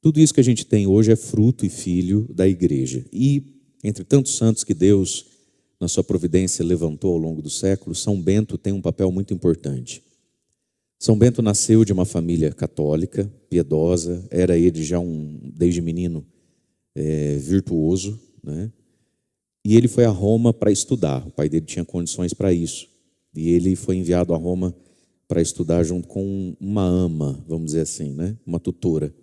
Tudo isso que a gente tem hoje é fruto e filho da igreja. E, entre tantos santos que Deus, na sua providência, levantou ao longo dos séculos, São Bento tem um papel muito importante. São Bento nasceu de uma família católica, piedosa, era ele já desde menino, virtuoso, né? E ele foi a Roma para estudar. O pai dele tinha condições para isso. E ele foi enviado a Roma para estudar junto com uma ama, vamos dizer assim, né? Uma tutora,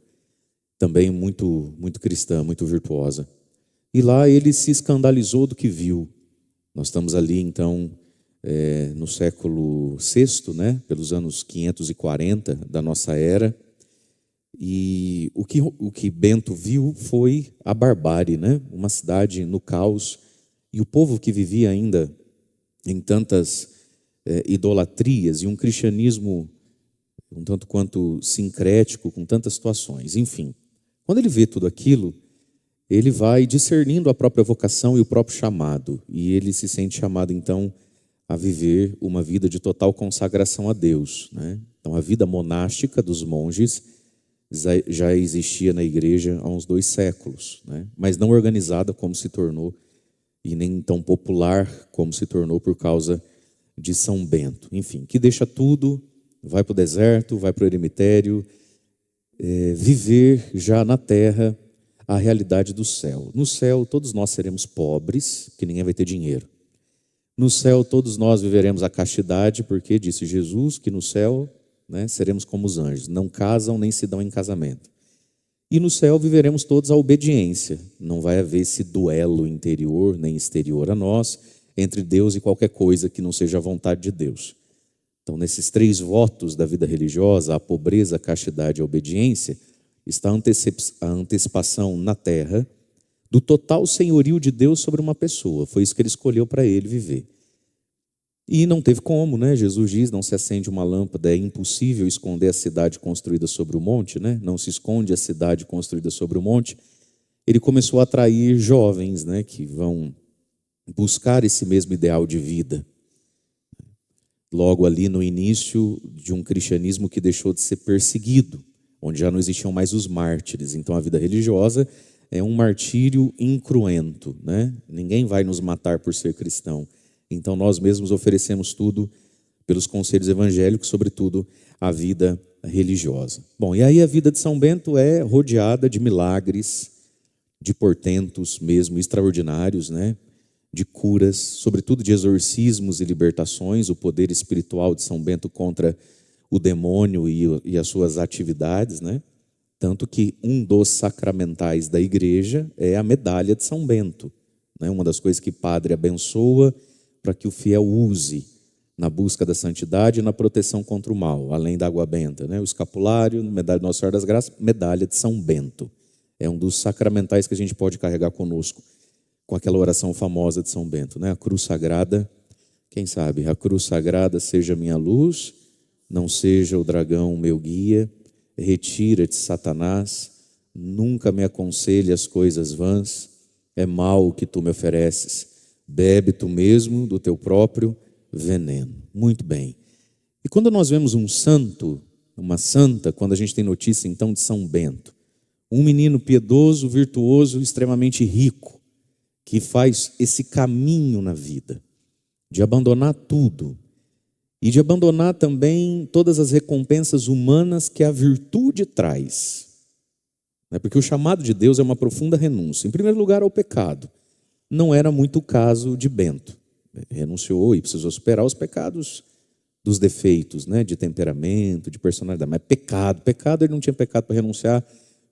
também muito, muito cristã, muito virtuosa. E lá ele se escandalizou do que viu. Nós estamos ali, então, no século VI, né? Pelos anos 540 da nossa era. E o que Bento viu foi a barbárie, né? Uma cidade no caos. E o povo que vivia ainda em tantas idolatrias e um cristianismo um tanto quanto sincrético, com tantas situações. Enfim, quando ele vê tudo aquilo, ele vai discernindo a própria vocação e o próprio chamado. E ele se sente chamado, então, a viver uma vida de total consagração a Deus, né? Então, a vida monástica dos monges já existia na igreja há uns 2 séculos, né? Mas não organizada como se tornou, e nem tão popular como se tornou por causa de São Bento. Enfim, que deixa tudo, vai para o deserto, vai para o eremitério, viver já na terra a realidade do céu. No céu, todos nós seremos pobres, que ninguém vai ter dinheiro. No céu, todos nós viveremos a castidade, porque disse Jesus que no céu, né, seremos como os anjos, não casam nem se dão em casamento. E no céu viveremos todos a obediência. Não vai haver esse duelo interior nem exterior a nós, entre Deus e qualquer coisa que não seja a vontade de Deus. Então, nesses 3 votos da vida religiosa, a pobreza, a castidade e a obediência, está a antecipação na terra do total senhorio de Deus sobre uma pessoa. Foi isso que ele escolheu para ele viver. E não teve como, né? Jesus diz, não se acende uma lâmpada, é impossível esconder a cidade construída sobre o monte, né? Não se esconde a cidade construída sobre o monte. Ele começou a atrair jovens, né, que vão buscar esse mesmo ideal de vida. Logo ali no início de um cristianismo que deixou de ser perseguido, onde já não existiam mais os mártires. Então a vida religiosa é um martírio incruento, né? Ninguém vai nos matar por ser cristão. Então nós mesmos oferecemos tudo pelos conselhos evangélicos, sobretudo a vida religiosa. Bom, e aí a vida de São Bento é rodeada de milagres, de portentos mesmo extraordinários, né? De curas, sobretudo de exorcismos e libertações, o poder espiritual de São Bento contra o demônio e as suas atividades, né? Tanto que um dos sacramentais da igreja é a medalha de São Bento, né? Uma das coisas que o padre abençoa para que o fiel use na busca da santidade e na proteção contra o mal, além da água benta, né? O escapulário, medalha de Nossa Senhora das Graças, medalha de São Bento. É um dos sacramentais que a gente pode carregar conosco, com aquela oração famosa de São Bento, né? A cruz sagrada, quem sabe? A cruz sagrada seja minha luz, não seja o dragão meu guia, retira-te, Satanás, nunca me aconselhe as coisas vãs, é mal o que tu me ofereces, bebe tu mesmo do teu próprio veneno. Muito bem. E quando nós vemos um santo, uma santa, quando a gente tem notícia então de São Bento, um menino piedoso, virtuoso, extremamente rico, que faz esse caminho na vida, de abandonar tudo, e de abandonar também todas as recompensas humanas que a virtude traz. Porque o chamado de Deus é uma profunda renúncia. Em primeiro lugar, ao pecado. Não era muito o caso de Bento. Renunciou e precisou superar os pecados dos defeitos, né? De temperamento, de personalidade. Mas pecado, ele não tinha pecado para renunciar,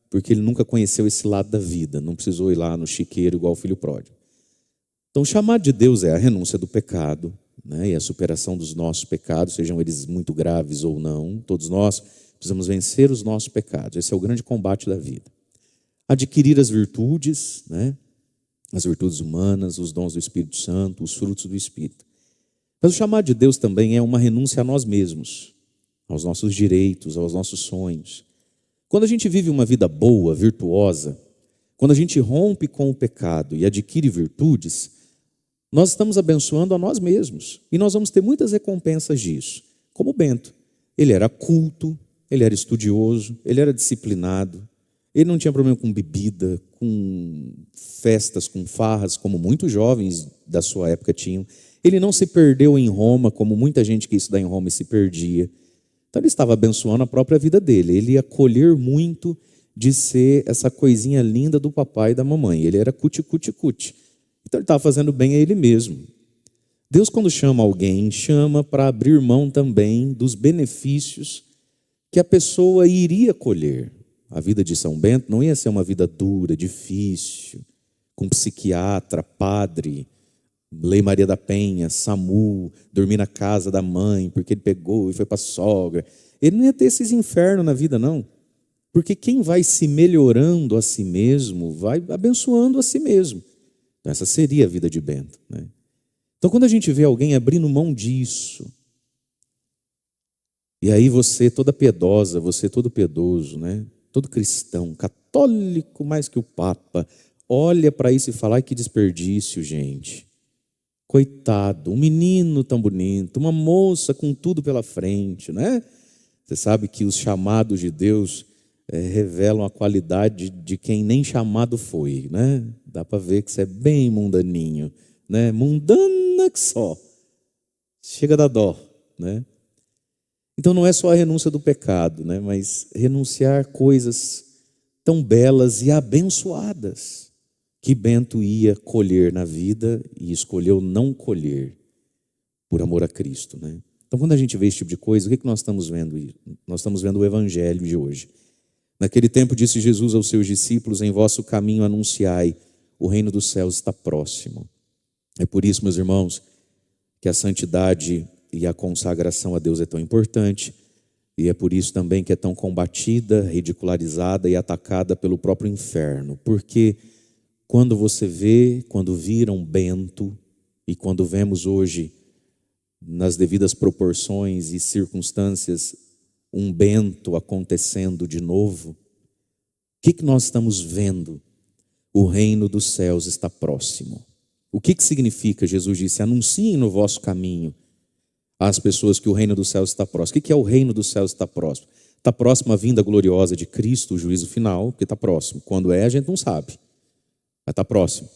porque ele nunca conheceu esse lado da vida. Não precisou ir lá no chiqueiro igual o filho pródigo. Então, o chamado de Deus é a renúncia do pecado, né? E a superação dos nossos pecados, sejam eles muito graves ou não. Todos nós precisamos vencer os nossos pecados. Esse é o grande combate da vida. Adquirir as virtudes, né? As virtudes humanas, os dons do Espírito Santo, os frutos do Espírito. Mas o chamado de Deus também é uma renúncia a nós mesmos, aos nossos direitos, aos nossos sonhos. Quando a gente vive uma vida boa, virtuosa, quando a gente rompe com o pecado e adquire virtudes, nós estamos abençoando a nós mesmos. E nós vamos ter muitas recompensas disso. Como Bento. Ele era culto, ele era estudioso, ele era disciplinado, Ele não tinha problema com bebida, com festas, com farras, como muitos jovens da sua época tinham. Ele não se perdeu em Roma, como muita gente que ia estudar em Roma e se perdia. Então ele estava abençoando a própria vida dele. Ele ia colher muito de ser essa coisinha linda do papai e da mamãe. Ele era cuti-cuti-cuti. Então ele estava fazendo bem a ele mesmo. Deus, quando chama alguém, chama para abrir mão também dos benefícios que a pessoa iria colher. A vida de São Bento não ia ser uma vida dura, difícil, com psiquiatra, padre, Lei Maria da Penha, SAMU, dormir na casa da mãe, porque ele pegou e foi para a sogra. Ele não ia ter esses infernos na vida, não. Porque quem vai se melhorando a si mesmo, vai abençoando a si mesmo. Então, essa seria a vida de Bento, né? Então, quando a gente vê alguém abrindo mão disso, e aí você toda piedosa, você todo piedoso, né? Todo cristão, católico mais que o Papa, olha para isso e fala: ai, que desperdício, gente. Coitado, um menino tão bonito, uma moça com tudo pela frente, né? Você sabe que os chamados de Deus revelam a qualidade de quem nem chamado foi, né? Dá para ver que você é bem mundaninho, né? Mundana que só. Chega da dó, né? Então não é só a renúncia do pecado, né? Mas renunciar coisas tão belas e abençoadas que Bento ia colher na vida e escolheu não colher por amor a Cristo, né? Então, quando a gente vê esse tipo de coisa, o que nós estamos vendo? Nós estamos vendo o Evangelho de hoje. Naquele tempo disse Jesus aos seus discípulos: em vosso caminho anunciai, o reino dos céus está próximo. É por isso, meus irmãos, que a santidade e a consagração a Deus é tão importante, e é por isso também que é tão combatida, ridicularizada e atacada pelo próprio inferno. Porque quando viram Bento, e quando vemos hoje, nas devidas proporções e circunstâncias, um Bento acontecendo de novo, o que nós estamos vendo? O reino dos céus está próximo. O que significa? Jesus disse: anunciem no vosso caminho às pessoas que o reino dos céus está próximo. O que é o reino dos céus está próximo? Está próximo a vinda gloriosa de Cristo, o juízo final, que está próximo. Quando é, a gente não sabe, mas está próximo.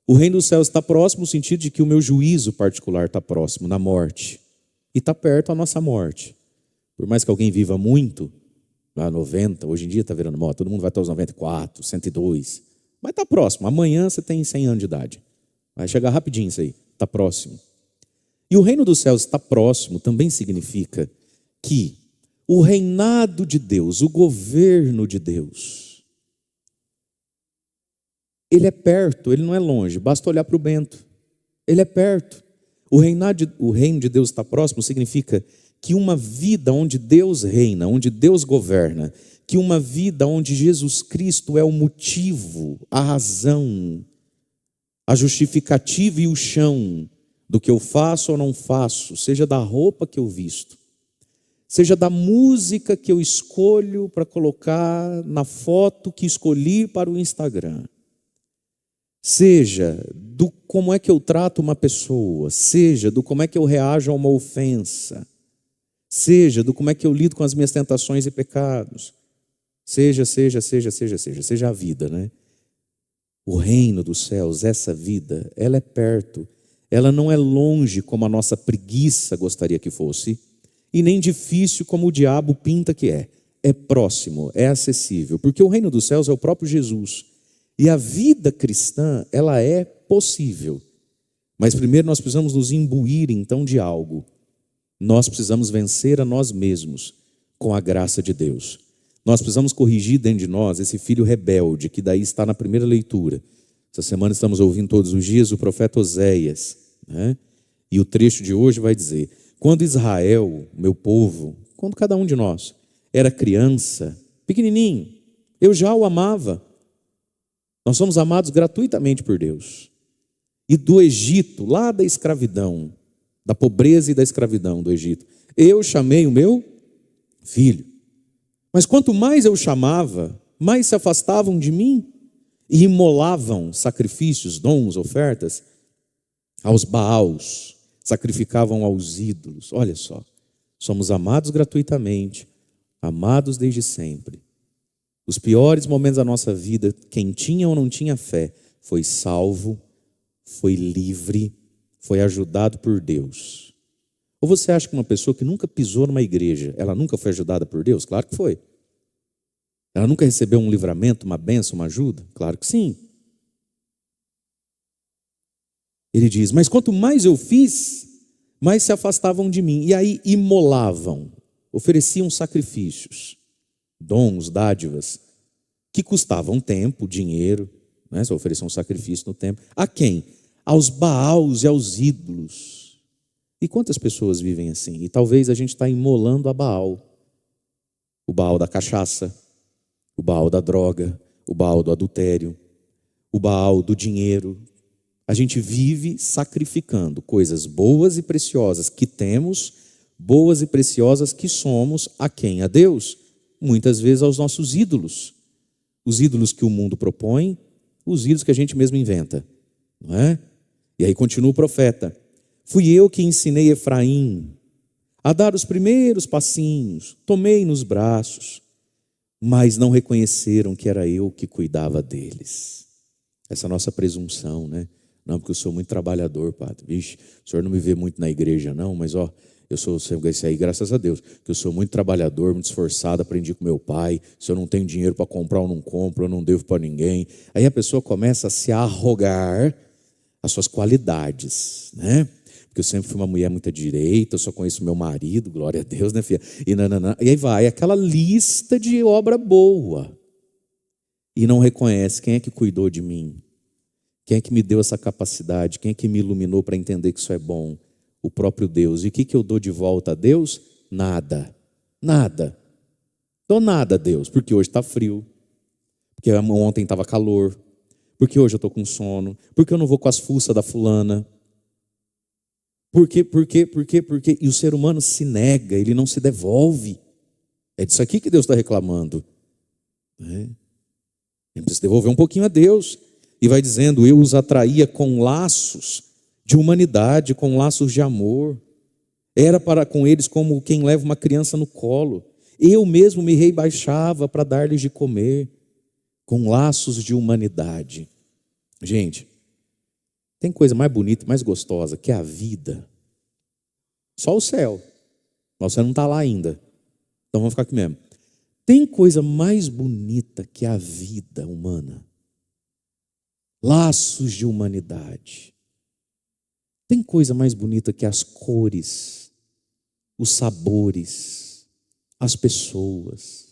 O reino dos céus está próximo no sentido de que o meu juízo particular está próximo, na morte. E está perto a nossa morte. Por mais que alguém viva muito, lá 90, hoje em dia está virando moda, todo mundo vai até os 94, 102. Mas está próximo. Amanhã você tem 100 anos de idade. Vai chegar rapidinho isso aí. Está próximo. E o reino dos céus está próximo também significa que o reinado de Deus, o governo de Deus, ele é perto, ele não é longe. Basta olhar para o Bento. Ele é perto. O reino de Deus está próximo significa que uma vida onde Deus reina, onde Deus governa, que uma vida onde Jesus Cristo é o motivo, a razão, a justificativa e o chão do que eu faço ou não faço, seja da roupa que eu visto, seja da música que eu escolho para colocar na foto que escolhi para o Instagram, seja do como é que eu trato uma pessoa, seja do como é que eu reajo a uma ofensa, seja do como é que eu lido com as minhas tentações e pecados, seja a vida, né? O reino dos céus, essa vida, ela é perto, ela não é longe como a nossa preguiça gostaria que fosse, e nem difícil como o diabo pinta que é. É próximo, é acessível, porque o reino dos céus é o próprio Jesus. E a vida cristã, ela é possível. Mas primeiro nós precisamos nos imbuir então de algo. Nós precisamos vencer a nós mesmos com a graça de Deus. Nós precisamos corrigir dentro de nós esse filho rebelde, que daí está na primeira leitura. Essa semana estamos ouvindo todos os dias o profeta Oséias, né? E o trecho de hoje vai dizer: quando Israel, meu povo, quando cada um de nós era criança, pequenininho, eu já o amava. Nós somos amados gratuitamente por Deus. E do Egito, lá da escravidão, da pobreza e da escravidão do Egito, eu chamei o meu filho. Mas quanto mais eu chamava, mais se afastavam de mim e imolavam sacrifícios, dons, ofertas aos Baals, sacrificavam aos ídolos. Olha só, somos amados gratuitamente, amados desde sempre. Os piores momentos da nossa vida, quem tinha ou não tinha fé, foi salvo, foi livre, foi ajudado por Deus. Ou você acha que uma pessoa que nunca pisou numa igreja, ela nunca foi ajudada por Deus? Claro que foi. Ela nunca recebeu um livramento, uma bênção, uma ajuda? Claro que sim. Ele diz, mas quanto mais eu fiz, mais se afastavam de mim. E aí imolavam, ofereciam sacrifícios, dons, dádivas, que custavam tempo, dinheiro, né? Só ofereciam um sacrifício no tempo. A quem? Aos Baals e aos ídolos. E quantas pessoas vivem assim? E talvez a gente está imolando a Baal. O Baal da cachaça, o Baal da droga, o Baal do adultério, o Baal do dinheiro. A gente vive sacrificando coisas boas e preciosas que temos, boas e preciosas que somos, a quem? A Deus. Muitas vezes aos nossos ídolos. Os ídolos que o mundo propõe, os ídolos que a gente mesmo inventa. Não é? E aí continua o profeta. Fui eu que ensinei Efraim a dar os primeiros passinhos, tomei nos braços, mas não reconheceram que era eu que cuidava deles. Essa nossa presunção, né? Não, porque eu sou muito trabalhador, padre. Vixe, o senhor não me vê muito na igreja, não, mas eu sou esse aí, graças a Deus, que eu sou muito trabalhador, muito esforçado, aprendi com meu pai. Se eu não tenho dinheiro para comprar, eu não compro, eu não devo para ninguém. Aí a pessoa começa a se arrogar as suas qualidades, né? Porque eu sempre fui uma mulher muito à direita, eu só conheço meu marido, glória a Deus, né, filha? E aí vai aquela lista de obra boa. E não reconhece quem é que cuidou de mim. Quem é que me deu essa capacidade? Quem é que me iluminou para entender que isso é bom? O próprio Deus. E o que eu dou de volta a Deus? Nada. Nada. Dou nada a Deus, porque hoje está frio, porque ontem estava calor, porque hoje eu estou com sono, porque eu não vou com as fuças da fulana. Por quê? E o ser humano se nega, ele não se devolve. É disso aqui que Deus está reclamando. Ele precisa devolver um pouquinho a Deus. E vai dizendo, eu os atraía com laços de humanidade, com laços de amor. Era para com eles como quem leva uma criança no colo. Eu mesmo me rebaixava para dar-lhes de comer, com laços de humanidade. Gente, tem coisa mais bonita, mais gostosa que a vida. Só o céu. Mas você não está lá ainda. Então vamos ficar aqui mesmo. Tem coisa mais bonita que a vida humana. Laços de humanidade. Tem coisa mais bonita que as cores, os sabores, as pessoas.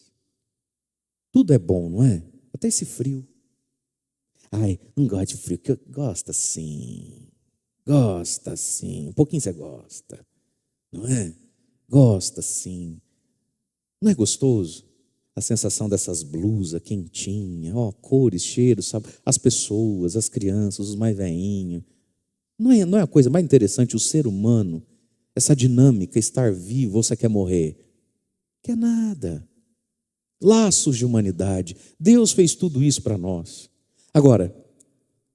Tudo é bom, não é? Até esse frio. Ai, não gosto de frio, que eu gosto assim. Gosta sim. Um pouquinho você gosta, não é? Gosta sim. Não é gostoso? A sensação dessas blusas quentinhas, cores, cheiros, sabe? As pessoas, as crianças, os mais velhinhos. Não é a coisa mais interessante o ser humano, essa dinâmica, estar vivo ou você quer morrer? Quer nada. Laços de humanidade. Deus fez tudo isso para nós. Agora,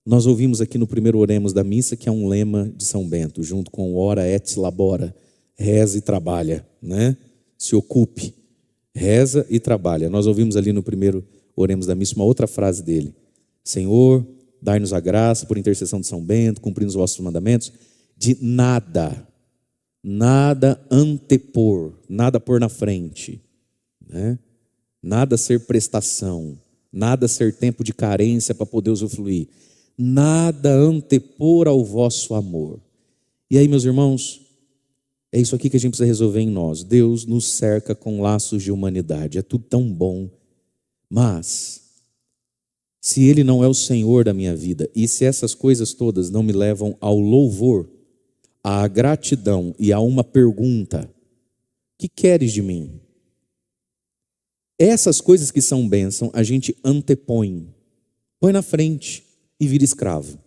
nós ouvimos aqui no primeiro Oremos da missa, que é um lema de São Bento, junto com ora et labora, reza e trabalha, né? Se ocupe. Reza e trabalha. Nós ouvimos ali no primeiro Oremos da missa uma outra frase dele. Senhor, dai-nos a graça, por intercessão de São Bento, cumprindo os vossos mandamentos, de nada antepor, nada pôr na frente, né? Nada ser prestação, nada ser tempo de carência para poder usufruir, nada antepor ao vosso amor. E aí, meus irmãos, é isso aqui que a gente precisa resolver em nós. Deus nos cerca com laços de humanidade. É tudo tão bom. Mas, se Ele não é o Senhor da minha vida, e se essas coisas todas não me levam ao louvor, à gratidão e a uma pergunta: que queres de mim? Essas coisas que são bênção, a gente antepõe, põe na frente e vira escravo.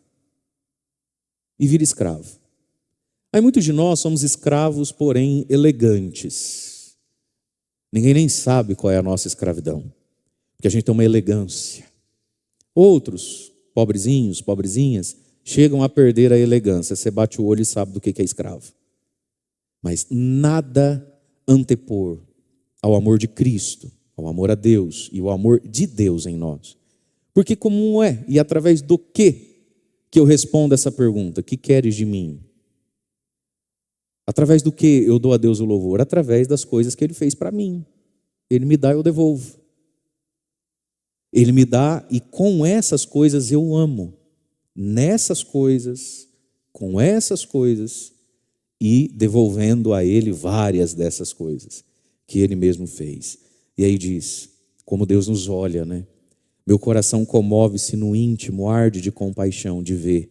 E vira escravo. Aí muitos de nós somos escravos, porém elegantes. Ninguém nem sabe qual é a nossa escravidão, porque a gente tem uma elegância. Outros, pobrezinhos, pobrezinhas, chegam a perder a elegância. Você bate o olho e sabe do que é escravo. Mas nada antepor ao amor de Cristo, ao amor a Deus e o amor de Deus em nós. Porque como é e através do que eu respondo essa pergunta? Que queres de mim? Através do que eu dou a Deus o louvor? Através das coisas que Ele fez para mim. Ele me dá, eu devolvo. Ele me dá e com essas coisas eu amo. Nessas coisas, com essas coisas e devolvendo a Ele várias dessas coisas que Ele mesmo fez. E aí diz, como Deus nos olha, né? Meu coração comove-se no íntimo, arde de compaixão de ver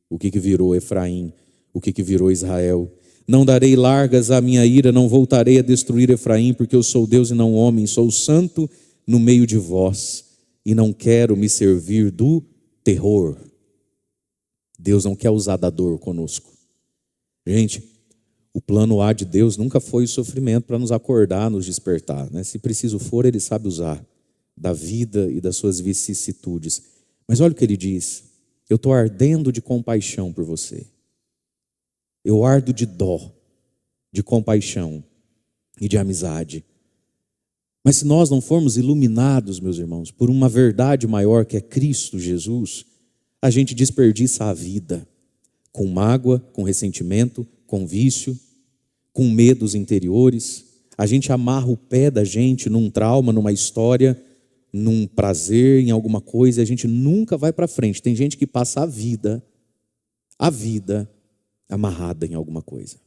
o que virou Efraim, o que virou Israel. Não darei largas à minha ira, não voltarei a destruir Efraim, porque eu sou Deus e não homem, sou santo no meio de vós, e não quero me servir do terror. Deus não quer usar da dor conosco. Gente, o plano A de Deus nunca foi o sofrimento para nos acordar, nos despertar, né? Se preciso for, Ele sabe usar da vida e das suas vicissitudes. Mas olha o que Ele diz, eu estou ardendo de compaixão por você. Eu ardo de dó, de compaixão e de amizade. Mas se nós não formos iluminados, meus irmãos, por uma verdade maior que é Cristo Jesus, a gente desperdiça a vida com mágoa, com ressentimento, com vício, com medos interiores. A gente amarra o pé da gente num trauma, numa história, num prazer, em alguma coisa, e a gente nunca vai para frente. Tem gente que passa a vida amarrada em alguma coisa.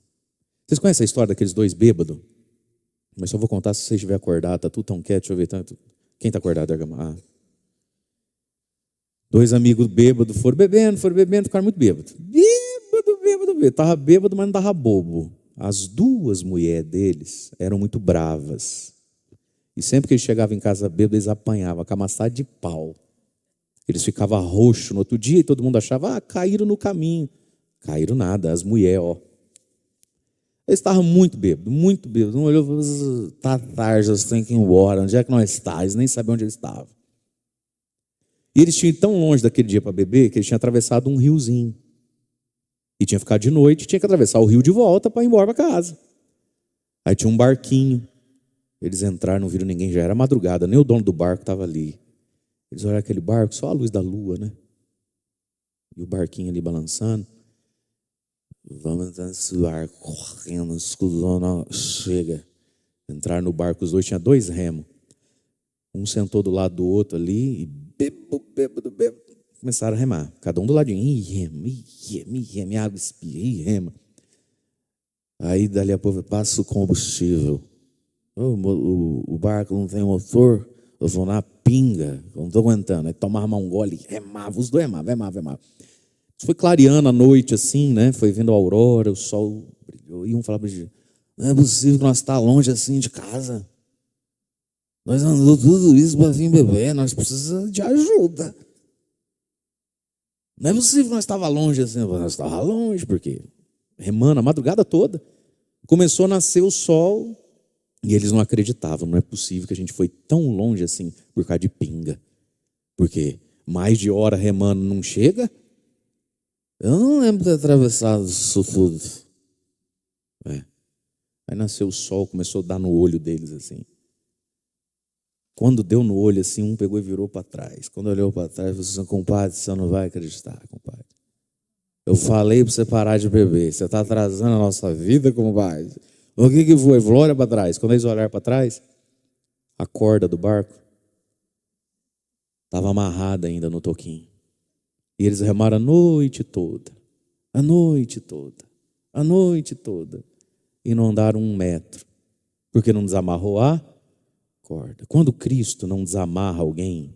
Vocês conhecem a história daqueles dois bêbados? Mas só vou contar se você estiver acordado. Está tudo tão quieto, deixa eu ver tanto. Quem está acordado? Dois amigos bêbados foram bebendo, ficaram muito bêbados. Bêbado. Estava bêbado, mas não estava bobo. As duas mulheres deles eram muito bravas. E sempre que eles chegavam em casa bêbado, eles apanhavam com a amassada de pau. Eles ficavam roxos no outro dia e todo mundo achava, caíram no caminho. Caíram nada, as mulheres, ó. Eles estavam muito bêbados. Um olhou e falou, tá tarde, vocês têm que ir embora. Onde é que nós estamos? Eles nem sabiam onde eles estavam. E eles tinham ido tão longe daquele dia para beber que eles tinham atravessado um riozinho. E tinha ficado de noite, tinha que atravessar o rio de volta para ir embora para casa. Aí tinha um barquinho. Eles entraram, não viram ninguém, já era madrugada, nem o dono do barco estava ali. Eles olharam aquele barco, só a luz da lua, né? E o barquinho ali balançando. Vamos entrar nesse barco, correndo, escudando, chega. Entraram no barco, os dois, tinha 2 remos. Um sentou do lado do outro ali e bêbado. Começaram a remar, cada um do ladinho. Rema, água espia, rema. Aí dali a pouco passa o combustível. O barco não tem motor, eu vou na pinga, eu não estou aguentando. Aí tomava um gole, remava, os dois remavam. Foi clareando a noite assim, né? Foi vendo a aurora, o sol brilhou. E um falava para ele, não é possível que nós estamos longe assim de casa. Nós andamos tudo isso para vir beber, nós precisamos de ajuda. Não é possível que nós estávamos longe assim. Nós estávamos longe, porque remando a madrugada toda. Começou a nascer o sol e eles não acreditavam. Não é possível que a gente foi tão longe assim por causa de pinga. Porque mais de hora remando não chega. Eu não lembro de ter atravessado isso tudo. Aí nasceu o sol, começou a dar no olho deles assim. Quando deu no olho assim, um pegou e virou para trás. Quando olhou para trás, falou assim, compadre, você não vai acreditar, compadre. Eu falei para você parar de beber. Você está atrasando a nossa vida, compadre. O que foi? Falou, olha para trás. Quando eles olharam para trás, a corda do barco estava amarrada ainda no toquinho. E eles remaram a noite toda. E não andaram 1 metro. Porque não desamarrou a corda. Quando Cristo não desamarra alguém,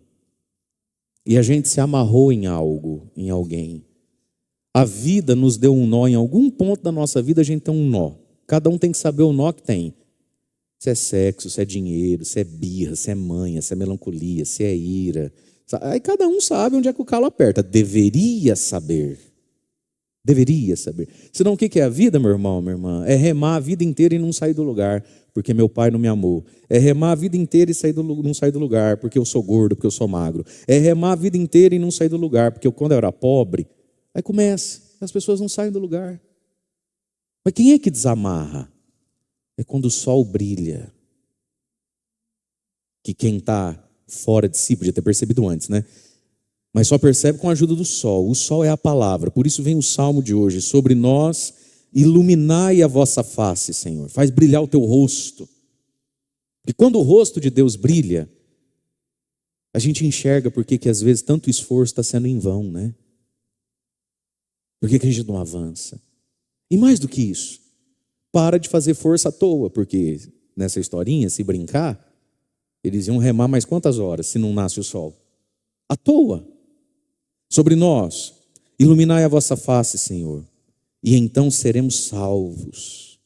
e a gente se amarrou em algo, em alguém, a vida nos deu um nó, em algum ponto da nossa vida a gente tem um nó. Cada um tem que saber o nó que tem. Se é sexo, se é dinheiro, se é birra, se é manha, se é melancolia, se é ira. Aí cada um sabe onde é que o calo aperta. Deveria saber. Senão o que é a vida, meu irmão, minha irmã? É remar a vida inteira e não sair do lugar, porque meu pai não me amou. É remar a vida inteira e não sair do lugar, porque eu sou gordo, porque eu sou magro. É remar a vida inteira e não sair do lugar, porque quando eu era pobre, aí começa, as pessoas não saem do lugar. Mas quem é que desamarra? É quando o sol brilha. que quem está fora de si, podia ter percebido antes, né? Mas só percebe com a ajuda do sol. O sol é a palavra. Por isso vem o salmo de hoje. Sobre nós, iluminai a vossa face, Senhor. Faz brilhar o teu rosto. E quando o rosto de Deus brilha, a gente enxerga por que às vezes tanto esforço está sendo em vão, né? Por que a gente não avança? E mais do que isso, para de fazer força à toa, porque nessa historinha, se brincar, eles iam remar mais quantas horas se não nasce o sol? À toa. Sobre nós, iluminai a vossa face, Senhor, e então seremos salvos.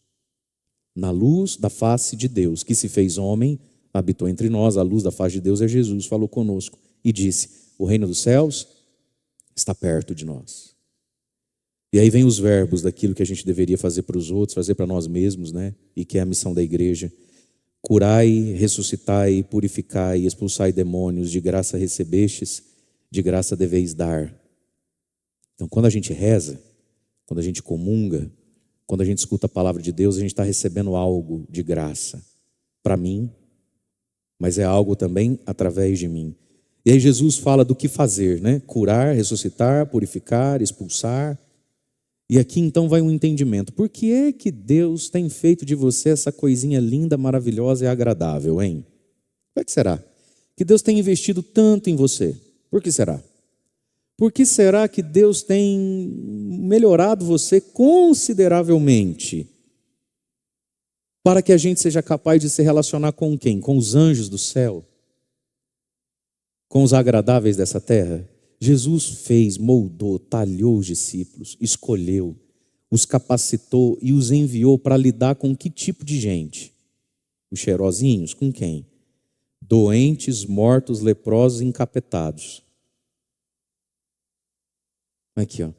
Na luz da face de Deus, que se fez homem, habitou entre nós, a luz da face de Deus é Jesus, falou conosco e disse: o reino dos céus está perto de nós. E aí vem os verbos daquilo que a gente deveria fazer para os outros, fazer para nós mesmos, né? E que é a missão da igreja. Curai, ressuscitai, purificai, expulsai demônios, de graça recebestes, de graça deveis dar. Então, quando a gente reza, quando a gente comunga, quando a gente escuta a palavra de Deus, a gente está recebendo algo de graça para mim, mas é algo também através de mim. E aí Jesus fala do que fazer, né? Curar, ressuscitar, purificar, expulsar. E aqui então vai um entendimento. Por que é que Deus tem feito de você essa coisinha linda, maravilhosa e agradável, hein? Por que será? Que Deus tem investido tanto em você. Por que será? Por que será que Deus tem melhorado você consideravelmente? Para que a gente seja capaz de se relacionar com quem? Com os anjos do céu? Com os agradáveis dessa terra? Jesus fez, moldou, talhou os discípulos, escolheu, os capacitou e os enviou para lidar com que tipo de gente? Os cheirosinhos? Com quem? Doentes, mortos, leprosos, encapetados. Aqui, ó.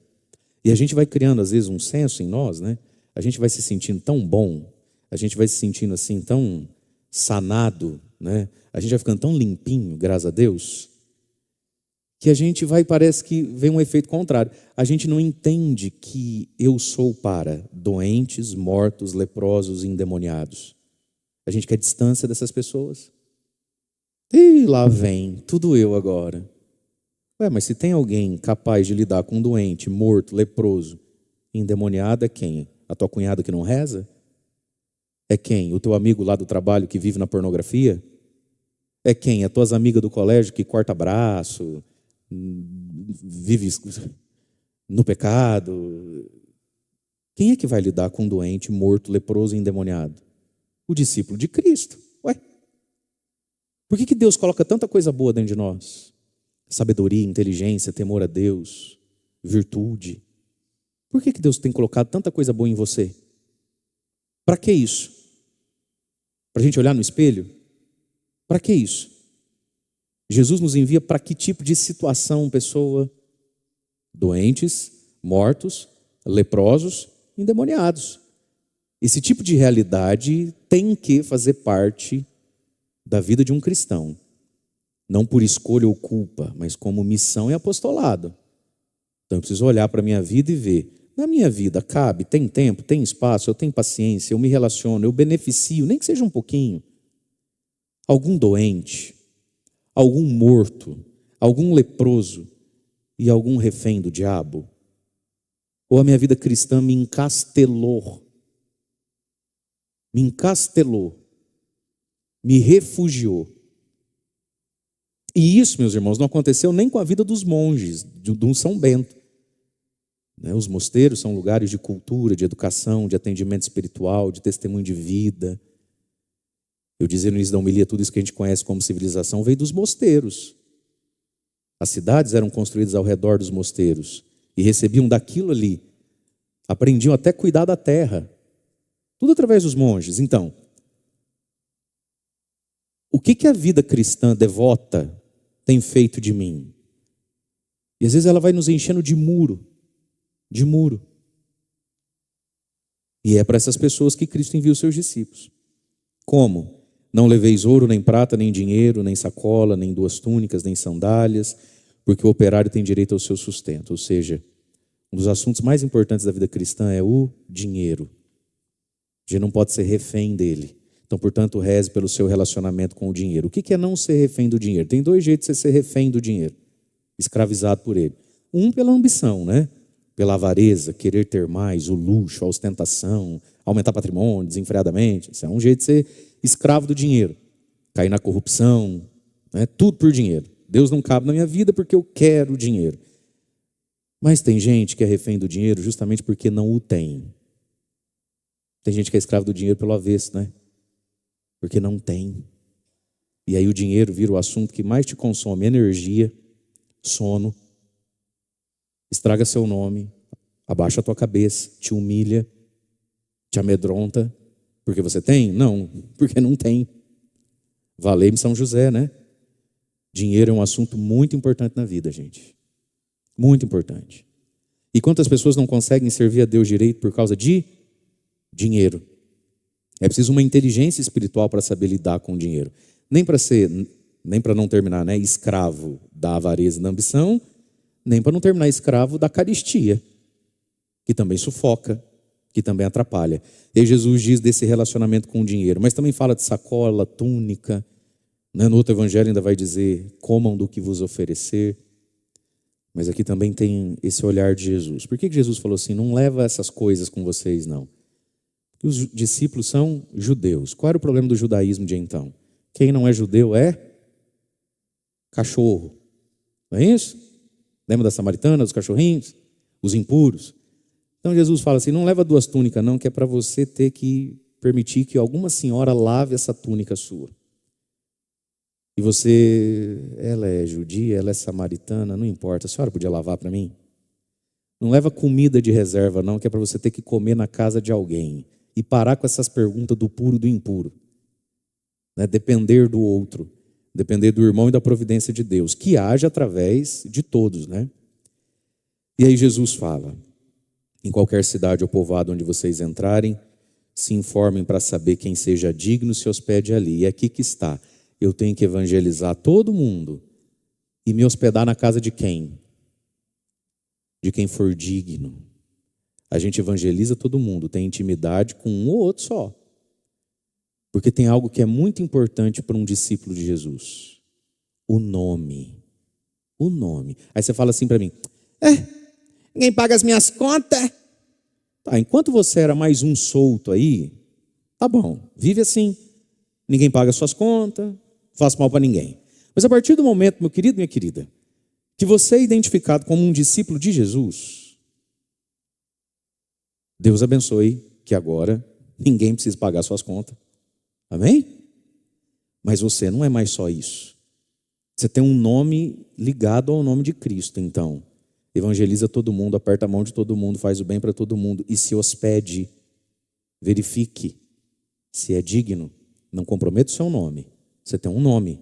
E a gente vai criando às vezes um senso em nós, né? A gente vai se sentindo tão bom, a gente vai se sentindo assim tão sanado, né? A gente vai ficando tão limpinho, graças a Deus, que a gente vai, parece que vem um efeito contrário. A gente não entende que eu sou para doentes, mortos, leprosos e endemoniados. A gente quer distância dessas pessoas. E lá vem, tudo eu agora. Ué, mas se tem alguém capaz de lidar com um doente, morto, leproso, endemoniado, é quem? A tua cunhada que não reza? É quem? O teu amigo lá do trabalho que vive na pornografia? É quem? As tuas amigas do colégio que corta braço, vive no pecado? Quem é que vai lidar com um doente, morto, leproso e endemoniado? O discípulo de Cristo. Ué, por que Deus coloca tanta coisa boa dentro de nós? Sabedoria, inteligência, temor a Deus, virtude. Por que Deus tem colocado tanta coisa boa em você? Para que isso? Para a gente olhar no espelho? Para que isso? Jesus nos envia para que tipo de situação, pessoa? Doentes, mortos, leprosos, endemoniados. Esse tipo de realidade tem que fazer parte da vida de um cristão. Não por escolha ou culpa, mas como missão e apostolado. Então eu preciso olhar para a minha vida e ver. Na minha vida cabe, tem tempo, tem espaço, eu tenho paciência, eu me relaciono, eu beneficio, nem que seja um pouquinho. Algum doente, algum morto, algum leproso e algum refém do diabo? Ou a minha vida cristã me encastelou, me refugiou? E isso, meus irmãos, não aconteceu nem com a vida dos monges de um São Bento. Os mosteiros são lugares de cultura, de educação, de atendimento espiritual, de testemunho de vida. Eu dizia no início da homilia, tudo isso que a gente conhece como civilização veio dos mosteiros. As cidades eram construídas ao redor dos mosteiros e recebiam daquilo ali. Aprendiam até a cuidar da terra. Tudo através dos monges. Então, o que a vida cristã devota tem feito de mim? E às vezes ela vai nos enchendo de muro. E é para essas pessoas que Cristo envia os seus discípulos. Como? Não leveis ouro, nem prata, nem dinheiro, nem sacola, nem 2 túnicas, nem sandálias, porque o operário tem direito ao seu sustento. Ou seja, um dos assuntos mais importantes da vida cristã é o dinheiro. A gente não pode ser refém dele. Então, portanto, reze pelo seu relacionamento com o dinheiro. O que é não ser refém do dinheiro? Tem dois jeitos de você ser refém do dinheiro, escravizado por ele. Um, pela ambição, né? Pela avareza, querer ter mais, o luxo, a ostentação, aumentar patrimônio desenfreadamente. Isso é um jeito de ser escravo do dinheiro. Cair na corrupção, né? Tudo por dinheiro. Deus não cabe na minha vida porque eu quero dinheiro. Mas tem gente que é refém do dinheiro justamente porque não o tem. Tem gente que é escravo do dinheiro pelo avesso, né? Porque não tem. E aí o dinheiro vira o assunto que mais te consome energia, sono, estraga seu nome, abaixa a tua cabeça, te humilha, te amedronta. Porque você tem? Não, porque não tem. Valei-me São José, né? Dinheiro é um assunto muito importante na vida, gente. Muito importante. E quantas pessoas não conseguem servir a Deus direito por causa de dinheiro? É preciso uma inteligência espiritual para saber lidar com o dinheiro. Nem para não terminar, né, escravo da avareza e da ambição, nem para não terminar escravo da caristia, que também sufoca, que também atrapalha. E Jesus diz desse relacionamento com o dinheiro, mas também fala de sacola, túnica, né? No outro evangelho ainda vai dizer, comam do que vos oferecer. Mas aqui também tem esse olhar de Jesus. Por que Jesus falou assim, não leva essas coisas com vocês, não? Porque os discípulos são judeus. Qual era o problema do judaísmo de então? Quem não é judeu é cachorro. Não é isso? Lembra da samaritana, dos cachorrinhos? Os impuros. Então Jesus fala assim, não leva 2 túnicas não, que é para você ter que permitir que alguma senhora lave essa túnica sua. E você, ela é judia, ela é samaritana, não importa, a senhora podia lavar para mim? Não leva comida de reserva não, que é para você ter que comer na casa de alguém. E parar com essas perguntas do puro e do impuro. Né? Depender do outro, depender do irmão e da providência de Deus, que age através de todos, né? E aí Jesus fala, em qualquer cidade ou povoado onde vocês entrarem, se informem para saber quem seja digno se hospede ali. E aqui que está, eu tenho que evangelizar todo mundo e me hospedar na casa de quem? De quem for digno. A gente evangeliza todo mundo, tem intimidade com um ou outro só. Porque tem algo que é muito importante para um discípulo de Jesus. O nome. O nome. Aí você fala assim para mim, ninguém paga as minhas contas. Tá, enquanto você era mais um solto aí, tá bom, vive assim. Ninguém paga as suas contas, não faz mal para ninguém. Mas a partir do momento, meu querido, minha querida, que você é identificado como um discípulo de Jesus, Deus abençoe que agora ninguém precisa pagar suas contas. Amém? Mas você não é mais só isso. Você tem um nome ligado ao nome de Cristo, então. Evangeliza todo mundo, aperta a mão de todo mundo, faz o bem para todo mundo e se hospede. Verifique se é digno. Não comprometa o seu nome. Você tem um nome.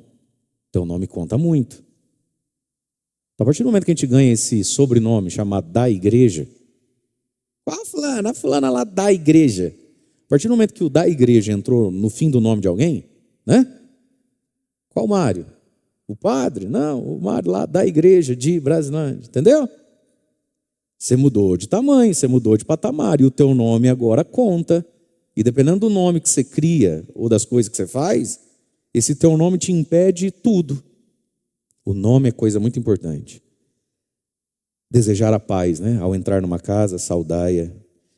Teu nome conta muito. Então, a partir do momento que a gente ganha esse sobrenome chamado da igreja, qual a fulana? A fulana lá da igreja. A partir do momento que o da igreja entrou no fim do nome de alguém, né? Qual Mário? O padre? Não, o Mário lá da igreja de Brasilândia, entendeu? Você mudou de tamanho, você mudou de patamar e o teu nome agora conta. E dependendo do nome que você cria ou das coisas que você faz, esse teu nome te impede tudo. O nome é coisa muito importante. Desejar a paz, né? Ao entrar numa casa, saudai-a.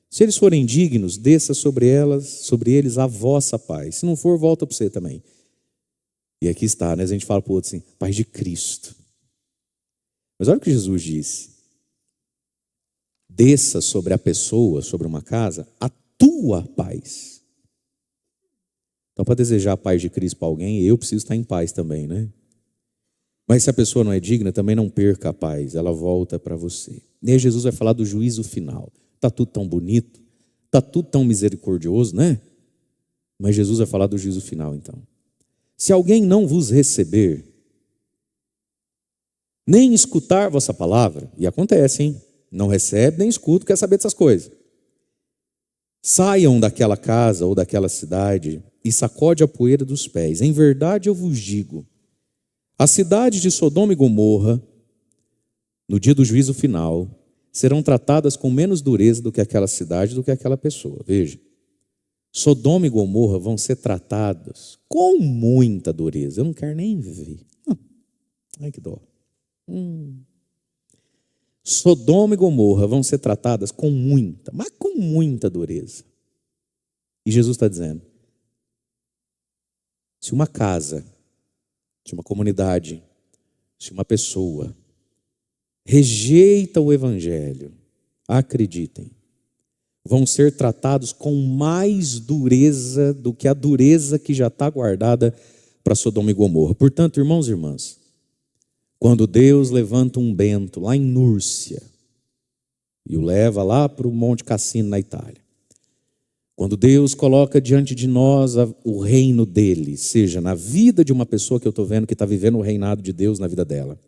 Se eles forem dignos, desça sobre eles a vossa paz. Se não for, volta para você também. E aqui está, né? A gente fala para o outro assim, paz de Cristo. Mas olha o que Jesus disse. Desça sobre a pessoa, sobre uma casa, a tua paz. Então, para desejar a paz de Cristo para alguém, eu preciso estar em paz também, né? Mas se a pessoa não é digna, também não perca a paz, ela volta para você. E aí Jesus vai falar do juízo final. Está tudo tão bonito, está tudo tão misericordioso, né? Mas Jesus vai falar do juízo final, então. Se alguém não vos receber, nem escutar vossa palavra, e acontece, hein? Não recebe, nem escuta, quer saber dessas coisas. Saiam daquela casa ou daquela cidade e sacode a poeira dos pés. Em verdade eu vos digo, as cidades de Sodoma e Gomorra, no dia do juízo final, serão tratadas com menos dureza do que aquela cidade, do que aquela pessoa. Veja, Sodoma e Gomorra vão ser tratadas com muita dureza. Eu não quero nem ver. Ai, que dó. Sodoma e Gomorra vão ser tratadas com muita, mas com muita dureza. E Jesus está dizendo, se uma casa, se uma comunidade, se uma pessoa rejeita o Evangelho, acreditem, vão ser tratados com mais dureza do que a dureza que já está guardada para Sodoma e Gomorra. Portanto, irmãos e irmãs, quando Deus levanta um Bento lá em Núrcia e o leva lá para o Monte Cassino na Itália, quando Deus coloca diante de nós o reino dele, seja na vida de uma pessoa que eu estou vendo que está vivendo o reinado de Deus na vida dela,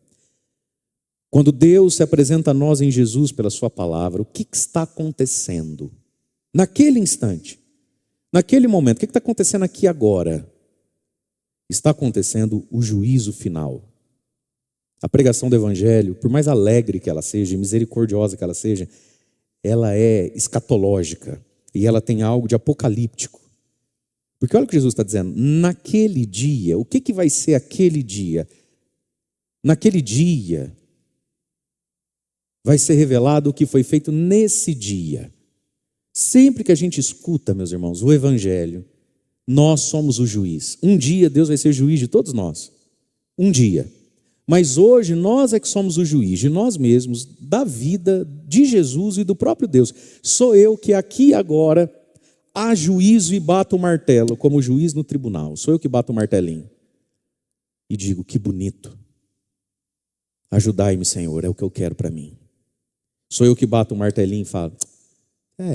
quando Deus se apresenta a nós em Jesus pela sua palavra, o que está acontecendo? Naquele instante, naquele momento, o que está acontecendo aqui agora? Está acontecendo o juízo final. A pregação do Evangelho, por mais alegre que ela seja, misericordiosa que ela seja, ela é escatológica e ela tem algo de apocalíptico. Porque olha o que Jesus está dizendo, naquele dia, o que vai ser aquele dia? Naquele dia vai ser revelado o que foi feito nesse dia. Sempre que a gente escuta, meus irmãos, o Evangelho, nós somos o juiz. Um dia Deus vai ser juiz de todos nós. Um dia. Mas hoje nós é que somos o juiz de nós mesmos, da vida de Jesus e do próprio Deus. Sou eu que aqui e agora ajuizo e bato o martelo, como juiz no tribunal. Sou eu que bato o martelinho. E digo, que bonito. Ajudai-me, Senhor, é o que eu quero para mim. Sou eu que bato o martelinho e falo,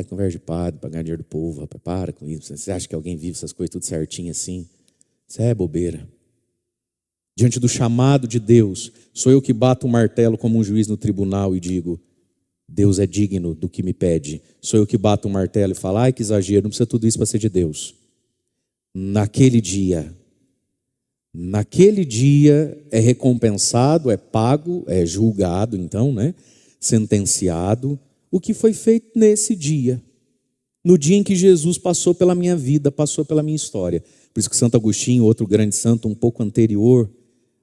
conversa de padre, pagar dinheiro do povo, rapaz, para com isso. Você acha que alguém vive essas coisas tudo certinho assim? Isso é bobeira. Diante do chamado de Deus, sou eu que bato o martelo como um juiz no tribunal e digo, Deus é digno do que me pede. Sou eu que bato o martelo e falo, ai que exagero, não precisa tudo isso para ser de Deus. Naquele dia é recompensado, é pago, é julgado então, né? Sentenciado, o que foi feito nesse dia. No dia em que Jesus passou pela minha vida, passou pela minha história. Por isso que Santo Agostinho, outro grande santo, um pouco anterior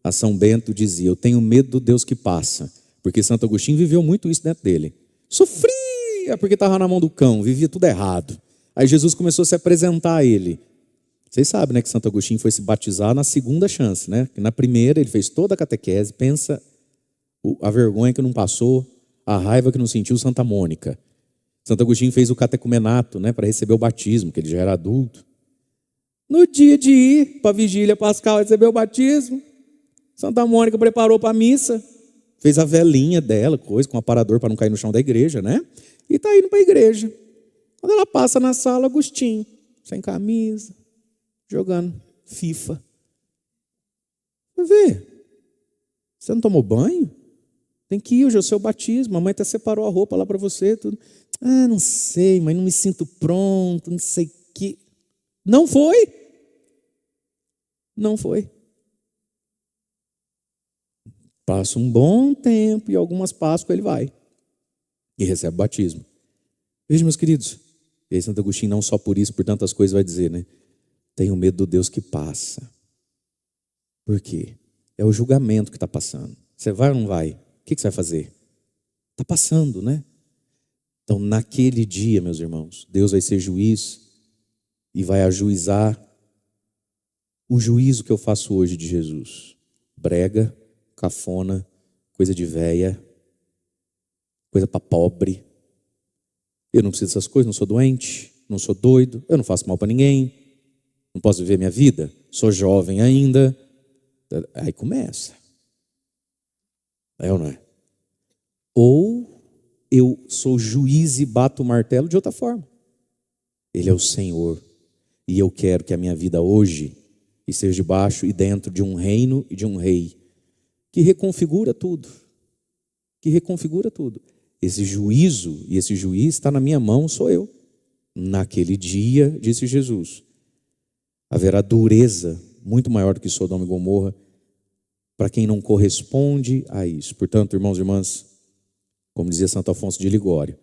a São Bento, dizia, eu tenho medo do Deus que passa. Porque Santo Agostinho viveu muito isso dentro dele. Sofria porque estava na mão do cão, vivia tudo errado. Aí Jesus começou a se apresentar a ele. Vocês sabem, né, que Santo Agostinho foi se batizar na segunda chance, né? Na primeira ele fez toda a catequese, pensa a vergonha que não passou, a raiva que não sentiu Santa Mônica. Santo Agostinho fez o catecumenato, né, para receber o batismo, que ele já era adulto. No dia de ir para a vigília pascal receber o batismo, Santa Mônica preparou para a missa, fez a velinha dela, coisa, com aparador para não cair no chão da igreja, né? E está indo para a igreja. Quando ela passa na sala, Agostinho, sem camisa, jogando FIFA. Vai ver, você não tomou banho? Tem que ir, hoje é o seu batismo, a mãe até separou a roupa lá para você. Tudo. Não sei, mas não me sinto pronto, não sei o que. Não foi. Não foi. Passa um bom tempo e algumas Páscoas ele vai. E recebe o batismo. Veja, meus queridos, e aí Santo Agostinho não só por isso, por tantas coisas vai dizer, né? Tenho medo do Deus que passa. Por quê? É o julgamento que está passando. Você vai ou não vai? O que você vai fazer? Está passando, né? Então, naquele dia, meus irmãos, Deus vai ser juiz e vai ajuizar o juízo que eu faço hoje de Jesus. Brega, cafona, coisa de véia, coisa para pobre. Eu não preciso dessas coisas, não sou doente, não sou doido, eu não faço mal para ninguém, não posso viver minha vida, sou jovem ainda. Aí começa. É ou não é? Ou eu sou juiz e bato o martelo de outra forma. Ele é o Senhor. E eu quero que a minha vida hoje esteja debaixo e dentro de um reino e de um rei que reconfigura tudo. Que reconfigura tudo. Esse juízo e esse juiz está na minha mão, sou eu. Naquele dia, disse Jesus, haverá dureza muito maior do que Sodoma e Gomorra para quem não corresponde a isso. Portanto, irmãos e irmãs, como dizia Santo Afonso de Ligório,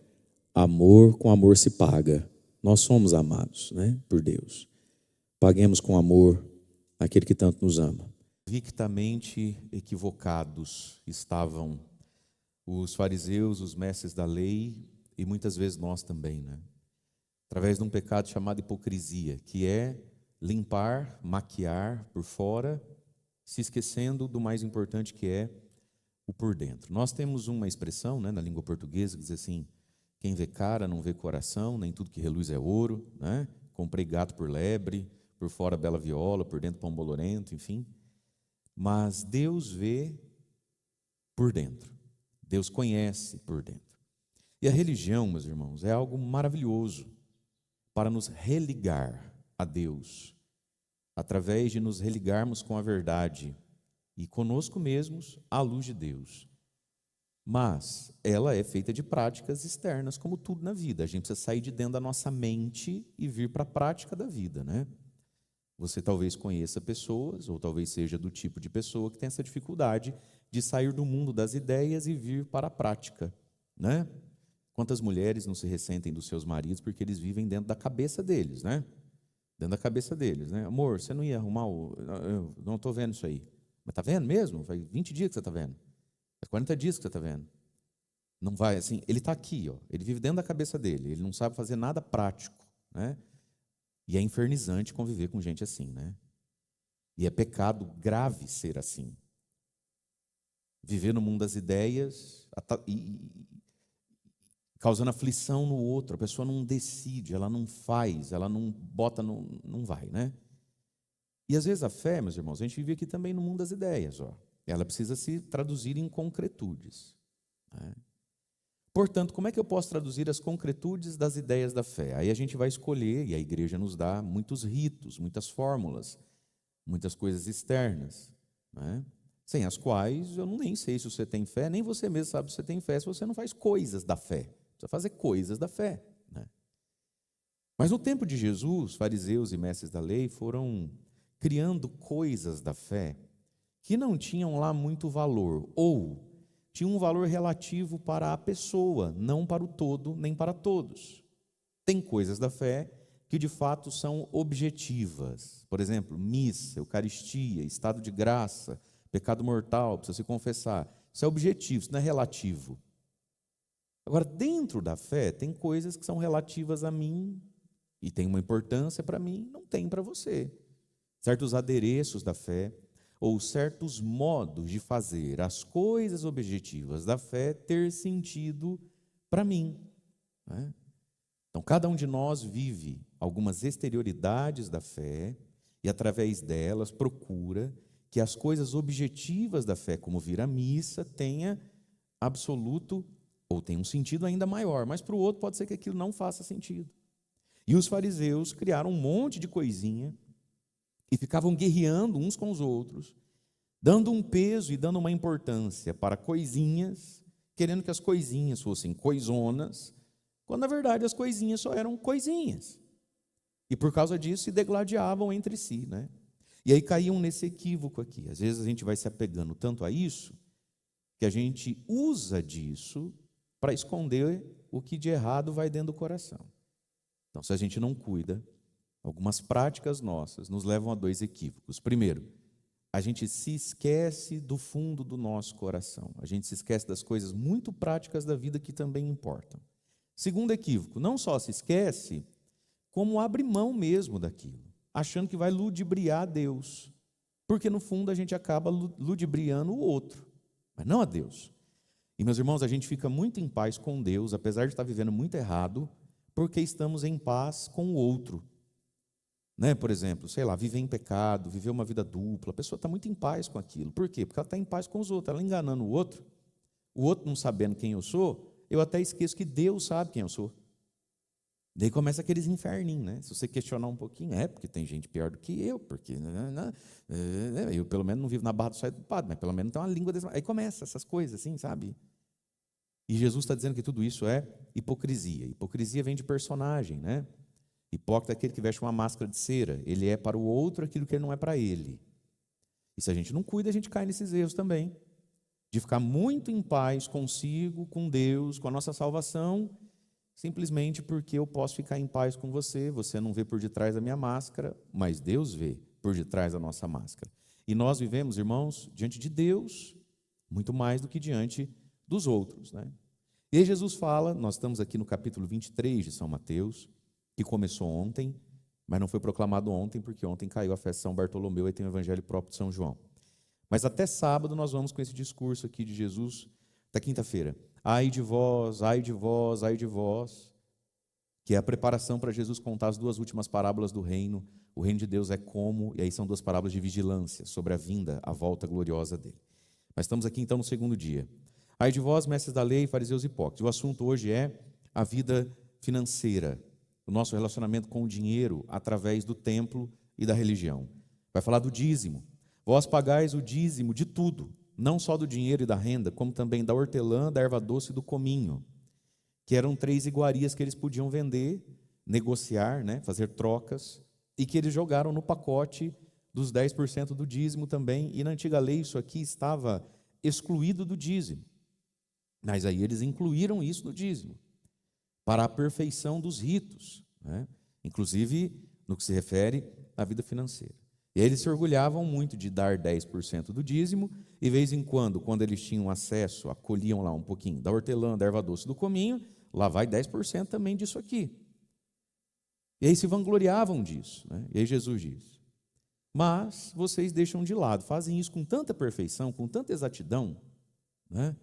amor com amor se paga, nós somos amados, né, por Deus. Paguemos com amor aquele que tanto nos ama. Convictamente equivocados estavam os fariseus, os mestres da lei e muitas vezes nós também, né? Através de um pecado chamado hipocrisia, que é limpar, maquiar por fora, se esquecendo do mais importante que é o por dentro. Nós temos uma expressão, né, na língua portuguesa que diz assim: quem vê cara não vê coração, nem tudo que reluz é ouro, né? Comprei gato por lebre, por fora bela viola, por dentro pão bolorento, enfim. Mas Deus vê por dentro. Deus conhece por dentro. E a religião, meus irmãos, é algo maravilhoso para nos religar a Deus, através de nos religarmos com a verdade e conosco mesmos à luz de Deus. Mas ela é feita de práticas externas, como tudo na vida. A gente precisa sair de dentro da nossa mente e vir para a prática da vida, né? Você talvez conheça pessoas, ou talvez seja do tipo de pessoa que tem essa dificuldade de sair do mundo das ideias e vir para a prática, né? Quantas mulheres não se ressentem dos seus maridos porque eles vivem dentro da cabeça deles, né? Dentro da cabeça deles, né? Amor, você não ia arrumar o... Eu não estou vendo isso aí. Mas está vendo mesmo? Faz 20 dias que você está vendo. Faz 40 dias que você está vendo. Não vai assim, ele está aqui, ó. Ele vive dentro da cabeça dele, ele não sabe fazer nada prático, né? E é infernizante conviver com gente assim, né? E é pecado grave ser assim. Viver no mundo das ideias causando aflição no outro. A pessoa não decide, ela não faz, ela não bota, não vai, né? E às vezes a fé, meus irmãos, a gente vive aqui também no mundo das ideias, ó. Ela precisa se traduzir em concretudes, né? Portanto, como é que eu posso traduzir as concretudes das ideias da fé? Aí a gente vai escolher, e a igreja nos dá muitos ritos, muitas fórmulas, muitas coisas externas, né? Sem as quais eu nem sei se você tem fé, nem você mesmo sabe se você tem fé, se você não faz coisas da fé. Precisa fazer coisas da fé, né? Mas no tempo de Jesus, fariseus e mestres da lei foram criando coisas da fé que não tinham lá muito valor, ou tinham um valor relativo para a pessoa, não para o todo, nem para todos. Tem coisas da fé que de fato são objetivas. Por exemplo, missa, eucaristia, estado de graça, pecado mortal, precisa se confessar. Isso é objetivo, isso não é relativo. Agora, dentro da fé, tem coisas que são relativas a mim e tem uma importância para mim, não tem para você. Certos adereços da fé, ou certos modos de fazer as coisas objetivas da fé ter sentido para mim, né? Então, cada um de nós vive algumas exterioridades da fé e, através delas, procura que as coisas objetivas da fé, como vir à missa, tenha absoluto, ou tenha um sentido ainda maior, mas para o outro pode ser que aquilo não faça sentido. E os fariseus criaram um monte de coisinha e ficavam guerreando uns com os outros, dando um peso e dando uma importância para coisinhas, querendo que as coisinhas fossem coisonas, quando na verdade as coisinhas só eram coisinhas. E por causa disso se degladiavam entre si, né? E aí caíam nesse equívoco aqui. Às vezes a gente vai se apegando tanto a isso, que a gente usa disso para esconder o que de errado vai dentro do coração. Então, se a gente não cuida, algumas práticas nossas nos levam a dois equívocos. Primeiro, a gente se esquece do fundo do nosso coração. A gente se esquece das coisas muito práticas da vida que também importam. Segundo equívoco, não só se esquece, como abre mão mesmo daquilo, achando que vai ludibriar Deus. Porque no fundo a gente acaba ludibriando o outro, mas não a Deus. E meus irmãos, a gente fica muito em paz com Deus, apesar de estar vivendo muito errado, porque estamos em paz com o outro. Né? Por exemplo, sei lá, viver em pecado, viver uma vida dupla, a pessoa está muito em paz com aquilo. Por quê? Porque ela está em paz com os outros, ela enganando o outro não sabendo quem eu sou, eu até esqueço que Deus sabe quem eu sou. Daí começa aqueles inferninhos, né? Se você questionar um pouquinho, porque tem gente pior do que eu, porque eu pelo menos não vivo na barra do saio do padre, mas pelo menos tem uma língua desse... Aí começa essas coisas assim, sabe? E Jesus está dizendo que tudo isso é hipocrisia. Hipocrisia vem de personagem, né? Hipócrita é aquele que veste uma máscara de cera. Ele é para o outro aquilo que ele não é para ele. E se a gente não cuida, a gente cai nesses erros também. De ficar muito em paz consigo, com Deus, com a nossa salvação, simplesmente porque eu posso ficar em paz com você, você não vê por detrás da minha máscara, mas Deus vê por detrás da nossa máscara. E nós vivemos, irmãos, diante de Deus, muito mais do que diante dos outros, né? E aí Jesus fala, nós estamos aqui no capítulo 23 de São Mateus, que começou ontem, mas não foi proclamado ontem, porque ontem caiu a festa de São Bartolomeu e tem o evangelho próprio de São João. Mas até sábado nós vamos com esse discurso aqui de Jesus, da quinta-feira. Ai de vós, ai de vós, ai de vós, que é a preparação para Jesus contar as duas últimas parábolas do reino. O reino de Deus é como, e aí são duas parábolas de vigilância, sobre a vinda, a volta gloriosa dele. Mas estamos aqui então no segundo dia. Ai de vós, mestres da lei, fariseus e hipócritas. O assunto hoje é a vida financeira, o nosso relacionamento com o dinheiro através do templo e da religião. Vai falar do dízimo. Vós pagais o dízimo de tudo, não só do dinheiro e da renda, como também da hortelã, da erva doce e do cominho, que eram 3 iguarias que eles podiam vender, negociar, né, fazer trocas, e que eles jogaram no pacote dos 10% do dízimo também, e na antiga lei isso aqui estava excluído do dízimo. Mas aí eles incluíram isso no dízimo, para a perfeição dos ritos, né? Inclusive no que se refere à vida financeira. E aí eles se orgulhavam muito de dar 10% do dízimo, e de vez em quando eles tinham acesso, acolhiam lá um pouquinho da hortelã, da erva doce, do cominho, lá vai 10% também disso aqui. E aí se vangloriavam disso, né? E aí Jesus diz: mas vocês deixam de lado, fazem isso com tanta perfeição, com tanta exatidão, né?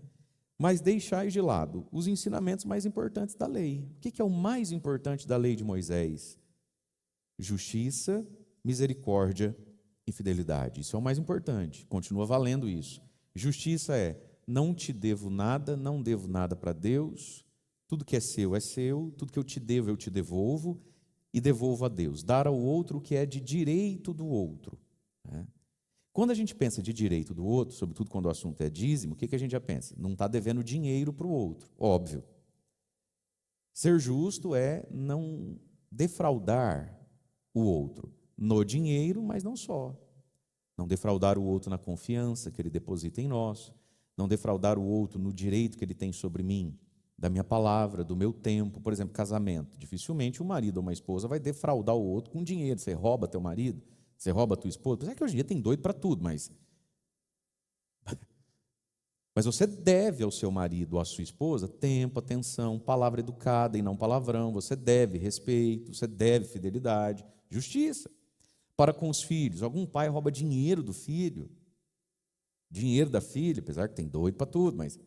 Mas deixais de lado os ensinamentos mais importantes da lei. O que é o mais importante da lei de Moisés? Justiça, misericórdia e fidelidade. Isso é o mais importante, continua valendo isso. Justiça é: não te devo nada, não devo nada para Deus, tudo que é seu, tudo que eu te devolvo e devolvo a Deus. Dar ao outro o que é de direito do outro, né? Quando a gente pensa de direito do outro, sobretudo quando o assunto é dízimo, o que a gente já pensa? Não está devendo dinheiro para o outro, óbvio. Ser justo é não defraudar o outro no dinheiro, mas não só. Não defraudar o outro na confiança que ele deposita em nós, não defraudar o outro no direito que ele tem sobre mim, da minha palavra, do meu tempo. Por exemplo, casamento. Dificilmente um marido ou uma esposa vai defraudar o outro com dinheiro. Você rouba teu marido, você rouba tua esposa. Apesar que hoje em dia tem doido para tudo, mas você deve ao seu marido ou à sua esposa tempo, atenção, palavra educada e não palavrão. Você deve respeito, você deve fidelidade, justiça. Para com os filhos, algum pai rouba dinheiro do filho, dinheiro da filha, apesar que tem doido para tudo, mas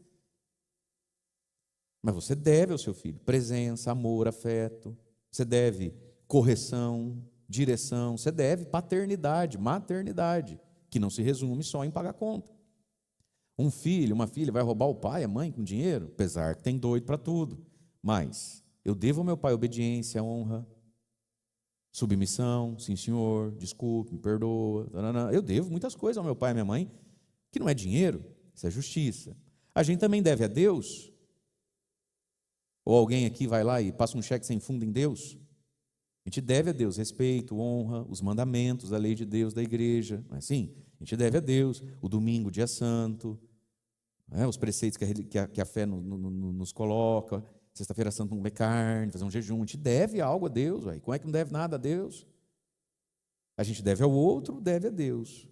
você deve ao seu filho presença, amor, afeto. Você deve correção, direção. Você deve paternidade, maternidade, que não se resume só em pagar conta. Um filho, uma filha vai roubar o pai, a mãe com dinheiro, apesar que tem doido para tudo. Mas eu devo ao meu pai obediência, honra, submissão, sim senhor, desculpe, me perdoa. Eu devo muitas coisas ao meu pai e à minha mãe, que não é dinheiro, isso é justiça. A gente também deve a Deus. Ou alguém aqui vai lá e passa um cheque sem fundo em Deus? A gente deve a Deus respeito, honra, os mandamentos, a lei de Deus da igreja, não é assim? A gente deve a Deus o domingo, dia santo, os preceitos que a fé nos coloca. Sexta-feira santa não comer carne, fazer um jejum. A gente deve algo a Deus, véio. Como é que não deve nada a Deus? A gente deve ao outro, deve a Deus.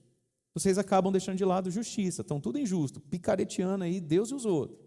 Vocês acabam deixando de lado justiça, estão tudo injusto, picareteando aí Deus e os outros.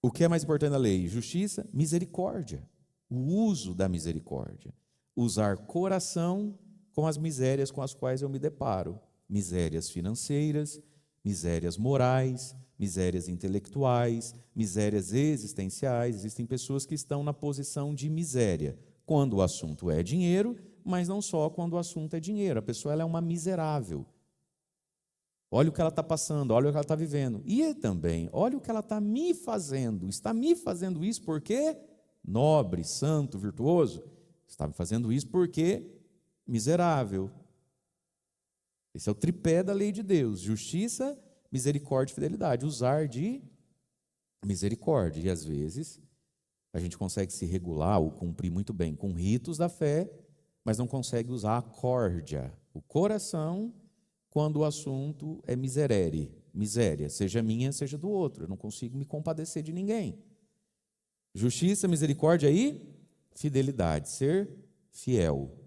O que é mais importante na lei? Justiça, misericórdia. O uso da misericórdia. Usar coração com as misérias com as quais eu me deparo. Misérias financeiras, misérias morais, misérias intelectuais, misérias existenciais. Existem pessoas que estão na posição de miséria quando o assunto é dinheiro, mas não só quando o assunto é dinheiro. A pessoa ela é uma miserável. Olha o que ela está passando, olha o que ela está vivendo. E também, olha o que ela está me fazendo. Está me fazendo isso porque nobre, santo, virtuoso. Está me fazendo isso porque miserável. Esse é o tripé da lei de Deus: justiça, misericórdia e fidelidade. Usar de misericórdia. E às vezes a gente consegue se regular ou cumprir muito bem com ritos da fé, mas não consegue usar a córdia, o coração, quando o assunto é miséria, seja minha, seja do outro. Eu não consigo me compadecer de ninguém. Justiça, misericórdia e fidelidade. Ser fiel.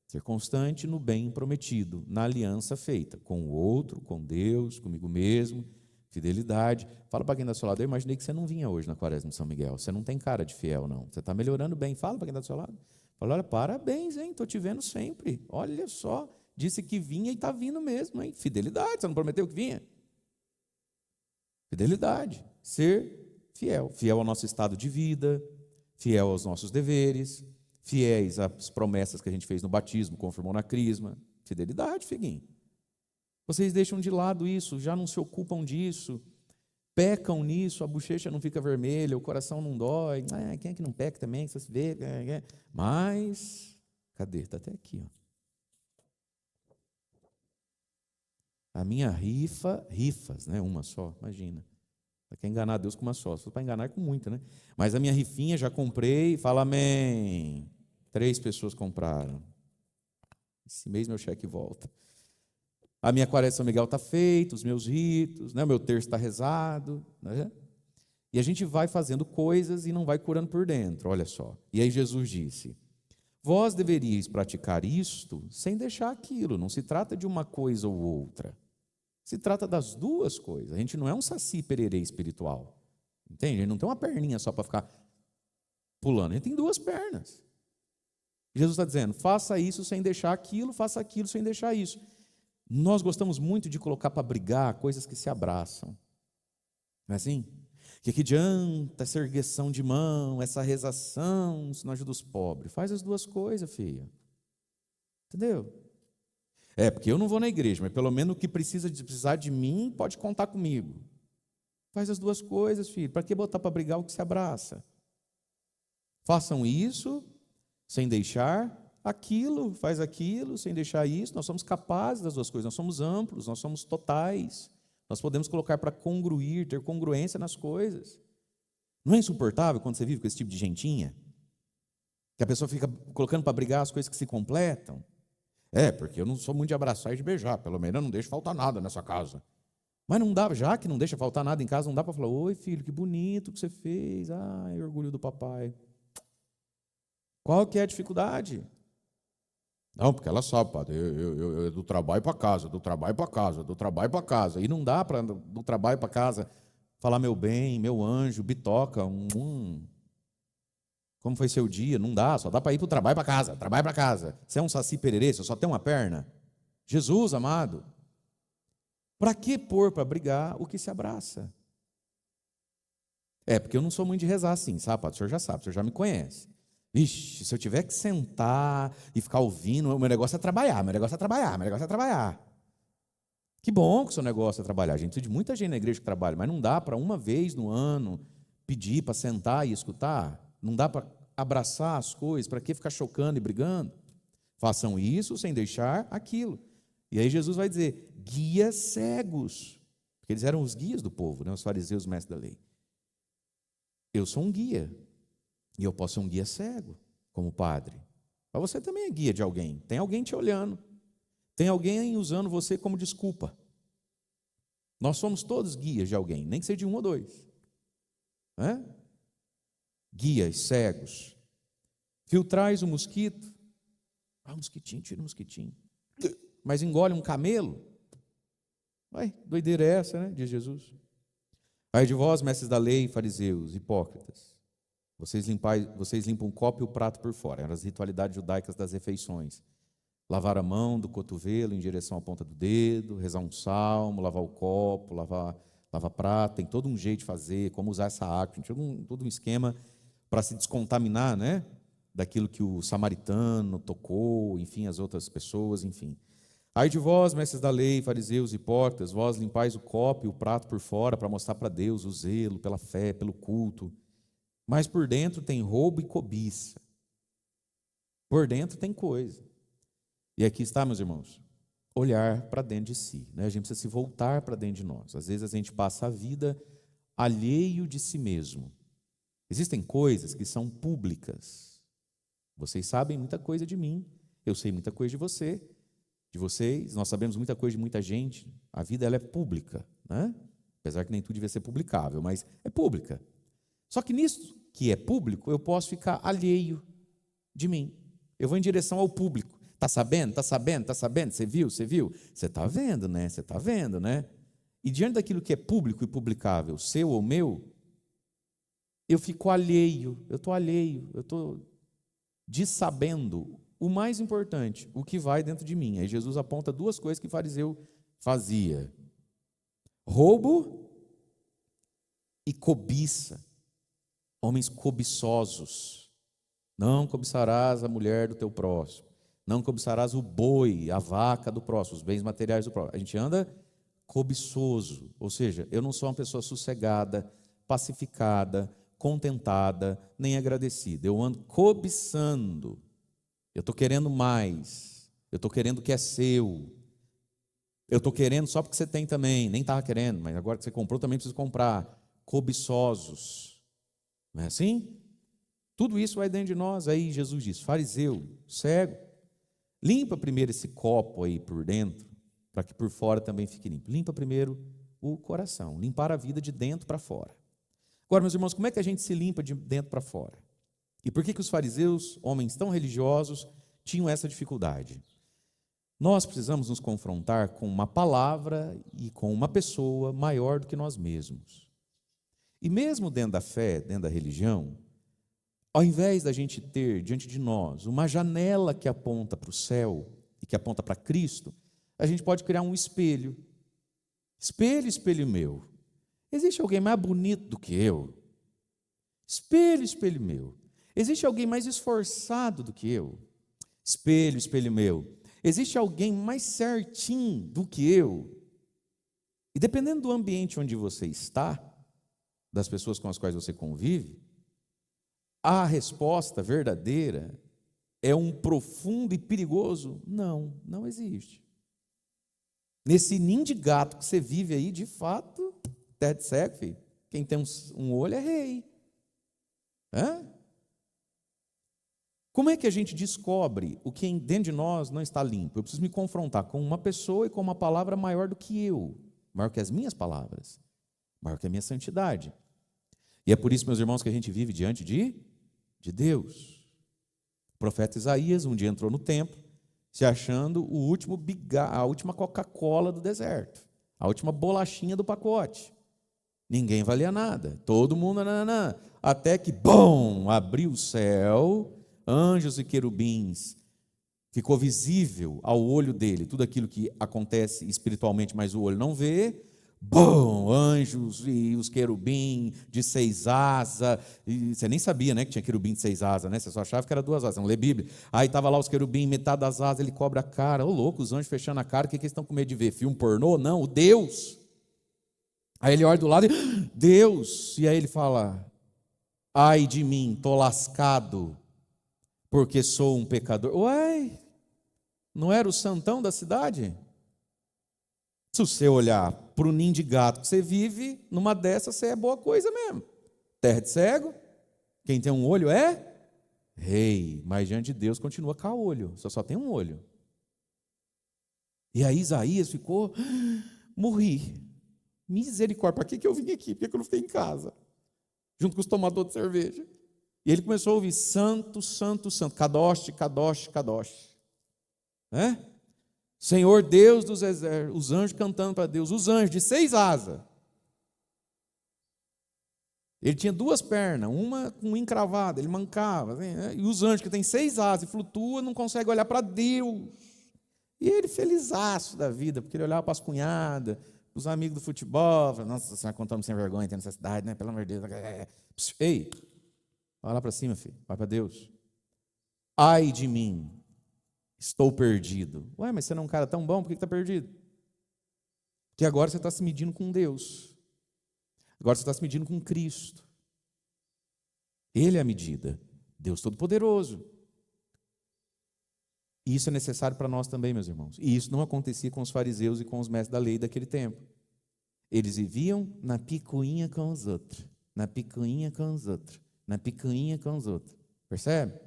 Ser constante no bem prometido, na aliança feita com o outro, com Deus, comigo mesmo. Fidelidade. Fala para quem está do seu lado, eu imaginei que você não vinha hoje na Quaresma de São Miguel. Você não tem cara de fiel, não. Você está melhorando bem. Fala para quem está do seu lado. Fala, olha, parabéns, hein? Estou te vendo sempre. Olha só, disse que vinha e está vindo mesmo, hein? Fidelidade, você não prometeu que vinha? Fidelidade. Ser fiel. Fiel ao nosso estado de vida, fiel aos nossos deveres, fiéis às promessas que a gente fez no batismo, confirmou na crisma. Fidelidade, filhinho. Vocês deixam de lado isso, já não se ocupam disso, pecam nisso, a bochecha não fica vermelha, o coração não dói. Quem é que não peca também? Você se vê. Mas, cadê? Está até aqui. Ó. A minha rifas, né? Uma só, imagina. Quer enganar Deus com uma só, se for para enganar é com muita, né? Mas a minha rifinha já comprei, fala amém. 3 pessoas compraram. Esse mês meu cheque volta. A minha quaresma de São Miguel está feita, os meus ritos, né? O meu terço está rezado. Né? E a gente vai fazendo coisas e não vai curando por dentro, olha só. E aí Jesus disse, vós deveríeis praticar isto sem deixar aquilo. Não se trata de uma coisa ou outra. Se trata das duas coisas. A gente não é um saci pererê espiritual. Entende? A gente não tem uma perninha só para ficar pulando. A gente tem 2 pernas. Jesus está dizendo, faça isso sem deixar aquilo, faça aquilo sem deixar isso. Nós gostamos muito de colocar para brigar coisas que se abraçam. Não é assim? Que adianta essa ergueção de mão, essa rezação, se não ajuda os pobres. Faz as 2 coisas, filha. Entendeu? Porque eu não vou na igreja, mas pelo menos o que precisar de mim, pode contar comigo. Faz as 2 coisas, filho. Para que botar para brigar o que se abraça? Façam isso sem deixar aquilo, faz aquilo, sem deixar isso. Nós somos capazes das 2 coisas, nós somos amplos, nós somos totais. Nós podemos colocar para congruir, ter congruência nas coisas. Não é insuportável quando você vive com esse tipo de gentinha? Que a pessoa fica colocando para brigar as coisas que se completam? Porque eu não sou muito de abraçar e de beijar, pelo menos eu não deixo faltar nada nessa casa. Mas não dá, já que não deixa faltar nada em casa, não dá para falar, oi filho, que bonito que você fez, ai, orgulho do papai. Qual que é a dificuldade? Não, porque ela sabe, padre, eu do trabalho para casa, do trabalho para casa, do trabalho para casa. E não dá para do trabalho para casa falar meu bem, meu anjo, bitoca, como foi seu dia? Não dá, só dá para ir para o trabalho para casa, trabalho para casa. Você é um saci pererê, você só tem uma perna? Jesus, amado, para que pôr para brigar o que se abraça? Porque eu não sou muito de rezar assim, sabe, padre? O senhor já sabe, o senhor já me conhece. Ixi, se eu tiver que sentar e ficar ouvindo, o meu negócio é trabalhar, meu negócio é trabalhar, meu negócio é trabalhar. Que bom que o seu negócio é trabalhar. A gente precisa de muita gente na igreja que trabalha, mas não dá para uma vez no ano pedir para sentar e escutar. Não dá para abraçar as coisas, para que ficar chocando e brigando? Façam isso sem deixar aquilo. E aí Jesus vai dizer, guias cegos. Porque eles eram os guias do povo, né? Os fariseus, os mestres da lei. Eu sou um guia. E eu posso ser um guia cego, como padre. Mas você também é guia de alguém. Tem alguém te olhando. Tem alguém usando você como desculpa. Nós somos todos guias de alguém, nem que seja de 1 ou 2. Guias cegos. Filtrais o mosquito. Mosquitinho, tira o mosquitinho. Mas engole um camelo? Doideira é essa, né? Diz Jesus. Ai de vós, mestres da lei, fariseus, hipócritas. Vocês limpam o copo e o prato por fora. Eram as ritualidades judaicas das refeições. Lavar a mão do cotovelo em direção à ponta do dedo, rezar um salmo, lavar o copo, lavar prato. Tem todo um jeito de fazer, como usar essa água. Tem todo um esquema para se descontaminar, né? Daquilo que o samaritano tocou, enfim, as outras pessoas, enfim. Ai de vós, mestres da lei, fariseus, hipócritas, vós limpais o copo e o prato por fora para mostrar para Deus o zelo pela fé, pelo culto. Mas por dentro tem roubo e cobiça. Por dentro tem coisa. E aqui está, meus irmãos, olhar para dentro de si. Né? A gente precisa se voltar para dentro de nós. Às vezes a gente passa a vida alheio de si mesmo. Existem coisas que são públicas. Vocês sabem muita coisa de mim, eu sei muita coisa de você, de vocês, nós sabemos muita coisa de muita gente. A vida ela é pública, né? Apesar que nem tudo devia ser publicável, mas é pública. Só que nisso que é público, eu posso ficar alheio de mim. Eu vou em direção ao público. Está sabendo? Está sabendo? Está sabendo? Você viu? Você viu? Você está vendo, né? Você está vendo, né? E diante daquilo que é público e publicável, seu ou meu, eu fico alheio, eu estou dessabendo o mais importante, o que vai dentro de mim. Aí Jesus aponta duas coisas que o fariseu fazia: roubo e cobiça. Homens cobiçosos. Não cobiçarás a mulher do teu próximo, não cobiçarás o boi, a vaca do próximo, os bens materiais do próximo. A gente anda cobiçoso, ou seja, eu não sou uma pessoa sossegada, pacificada, contentada, nem agradecida. Eu ando cobiçando. Eu estou querendo mais. Eu estou querendo o que é seu. Eu estou querendo só porque você tem também. Nem estava querendo, mas agora que você comprou, também preciso comprar. Cobiçosos. Não é assim? Tudo isso vai dentro de nós. Aí Jesus diz: fariseu, cego, limpa primeiro esse copo aí por dentro, para que por fora também fique limpo. Limpa primeiro o coração. Limpar a vida de dentro para fora. Agora, meus irmãos, como é que a gente se limpa de dentro para fora? E por que os fariseus, homens tão religiosos, tinham essa dificuldade? Nós precisamos nos confrontar com uma palavra e com uma pessoa maior do que nós mesmos. E mesmo dentro da fé, dentro da religião, ao invés da gente ter diante de nós uma janela que aponta para o céu e que aponta para Cristo, a gente pode criar um espelho. Espelho, espelho meu. Existe alguém mais bonito do que eu? Espelho, espelho meu. Existe alguém mais esforçado do que eu? Espelho, espelho meu. Existe alguém mais certinho do que eu? E dependendo do ambiente onde você está, das pessoas com as quais você convive, a resposta verdadeira é um profundo e perigoso: não, não existe. Nesse ninho de gato que você vive aí, de fato, terra de cego, filho. Quem tem um olho é rei. Hã? Como é que a gente descobre o que dentro de nós não está limpo? Eu preciso me confrontar com uma pessoa e com uma palavra maior do que eu, maior que as minhas palavras, maior que a minha santidade. E é por isso, meus irmãos, que a gente vive diante de Deus. O profeta Isaías um dia entrou no templo, se achando a última Coca-Cola do deserto, a última bolachinha do pacote. Ninguém valia nada, todo mundo, nananã, até que, bom, abriu o céu, anjos e querubins, ficou visível ao olho dele tudo aquilo que acontece espiritualmente, mas o olho não vê. Bom, anjos e os querubim de 6 asas, e você nem sabia, né, que tinha querubim de 6 asas, né? Você só achava que era 2 asas, você não lê Bíblia. Aí estava lá os querubim, metade das asas, ele cobre a cara. Ô louco, os anjos fechando a cara, o que eles estão com medo de ver? Filme pornô? Não, o Deus. Aí ele olha do lado e, Deus, e aí ele fala: ai de mim, estou lascado, porque sou um pecador. Uai, não era o santão da cidade? Se você olhar para o ninho de gato que você vive, numa dessas você é boa coisa mesmo. Terra de cego, quem tem um olho é rei, mas diante de Deus continua caolho, só tem um olho. E aí Isaías ficou: morri. Misericórdia, para que eu vim aqui? Por que eu não fiquei em casa? Junto com os tomadores de cerveja. E ele começou a ouvir: santo, santo, santo, Kadosh, Kadosh, Kadosh. Senhor Deus dos exércitos, os anjos cantando para Deus, os anjos de 6 asas. Ele tinha 2 pernas, uma com encravada, ele mancava, assim, e os anjos que têm 6 asas e flutuam, não conseguem olhar para Deus. E ele felizaço da vida, porque ele olhava para as cunhadas, os amigos do futebol, falava: nossa, você vai contando sem vergonha, tem necessidade, né? Pelo amor de Deus. Ei, vai lá para cima, filho, vai para Deus. Ai de mim, estou perdido. Ué, mas você não é um cara tão bom, por que está perdido? Porque agora você está se medindo com Deus. Agora você está se medindo com Cristo. Ele é a medida. Deus Todo-Poderoso. E isso é necessário para nós também, meus irmãos. E isso não acontecia com os fariseus e com os mestres da lei daquele tempo. Eles viviam na picuinha com os outros. Na picuinha com os outros. Na picuinha com os outros. Percebe?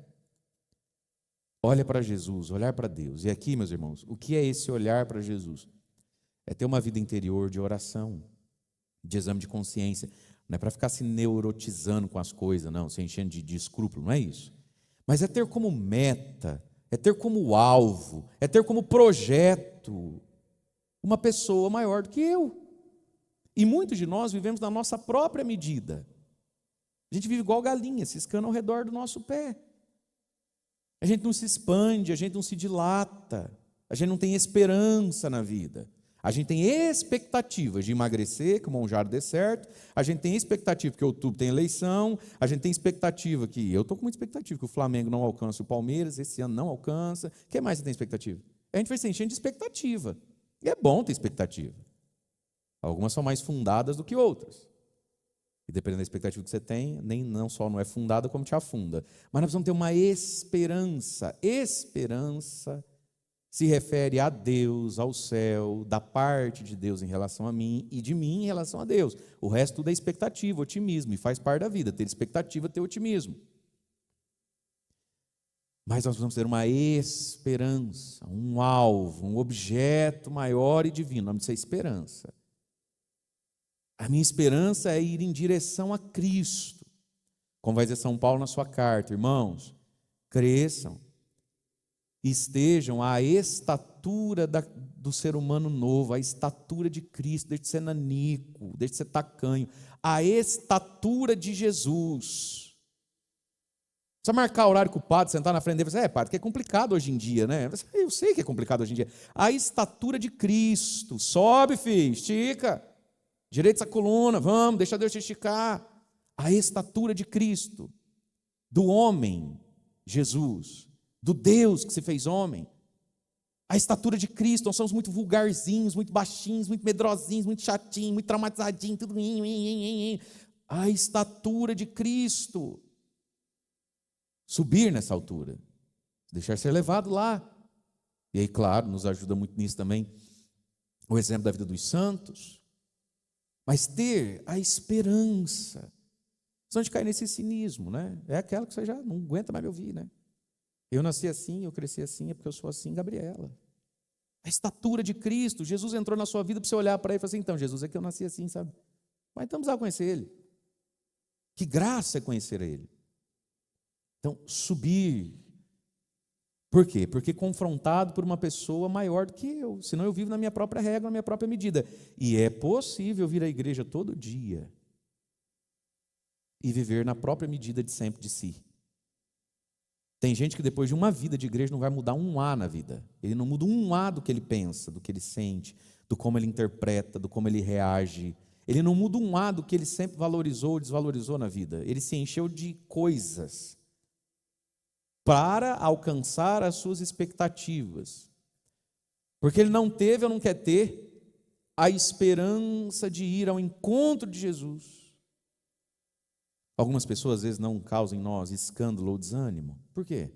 Olha para Jesus, olhar para Deus. E aqui, meus irmãos, o que é esse olhar para Jesus? É ter uma vida interior de oração, de exame de consciência. Não é para ficar se neurotizando com as coisas, não, se enchendo de escrúpulo, não é isso. Mas é ter como meta, é ter como alvo, é ter como projeto uma pessoa maior do que eu. E muitos de nós vivemos na nossa própria medida. A gente vive igual galinha, ciscando ao redor do nosso pé. A gente não se expande, a gente não se dilata, a gente não tem esperança na vida. A gente tem expectativas de emagrecer, que o Monjaro dê certo, a gente tem expectativa que outubro tem eleição, a gente tem expectativa que, eu estou com muita expectativa, que o Flamengo não alcance o Palmeiras, esse ano não alcança. O que mais você tem expectativa? A gente vai se enchendo de expectativa. E é bom ter expectativa. Algumas são mais fundadas do que outras. E dependendo da expectativa que você tem, nem não só não é fundada, como te afunda. Mas nós precisamos ter uma esperança. Esperança se refere a Deus, ao céu, da parte de Deus em relação a mim e de mim em relação a Deus. O resto tudo é expectativa, otimismo, e faz parte da vida, ter expectativa, ter otimismo. Mas nós precisamos ter uma esperança, um alvo, um objeto maior e divino. O nome disso é esperança. A minha esperança é ir em direção a Cristo. Como vai dizer São Paulo na sua carta, irmãos, cresçam, estejam à estatura do ser humano novo, à estatura de Cristo, deixe de ser nanico, deixe de ser tacanho, à estatura de Jesus. Precisa marcar horário com o padre, sentar na frente dele e falar, padre, que é complicado hoje em dia, né? Eu sei que é complicado hoje em dia. A estatura de Cristo, sobe, filho, estica, direita essa coluna, vamos, deixa Deus te esticar. A estatura de Cristo, do homem, Jesus, do Deus que se fez homem. A estatura de Cristo, nós somos muito vulgarzinhos, muito baixinhos, muito medrosinhos, muito chatinhos, muito traumatizadinhos, tudo. A estatura de Cristo. Subir nessa altura, deixar ser levado lá. E aí, claro, nos ajuda muito nisso também o exemplo da vida dos santos. Mas ter a esperança, senão de cair nesse cinismo, né? É aquela que você já não aguenta mais me ouvir, né? Eu nasci assim, eu cresci assim, é porque eu sou assim, Gabriela. A estatura de Cristo, Jesus entrou na sua vida para você olhar para ele e falar assim, então, Jesus, é que eu nasci assim, sabe? Mas então precisava conhecer ele. Que graça é conhecer ele. Então, subir. Por quê? Porque confrontado por uma pessoa maior do que eu. Senão eu vivo na minha própria regra, na minha própria medida. E é possível vir à igreja todo dia e viver na própria medida de sempre de si. Tem gente que depois de uma vida de igreja não vai mudar um A na vida. Ele não muda um A do que ele pensa, do que ele sente, do como ele interpreta, do como ele reage. Ele não muda um A do que ele sempre valorizou ou desvalorizou na vida. Ele se encheu de coisas para alcançar as suas expectativas. Porque ele não teve ou não quer ter a esperança de ir ao encontro de Jesus. Algumas pessoas às vezes não causam em nós escândalo ou desânimo. Por quê?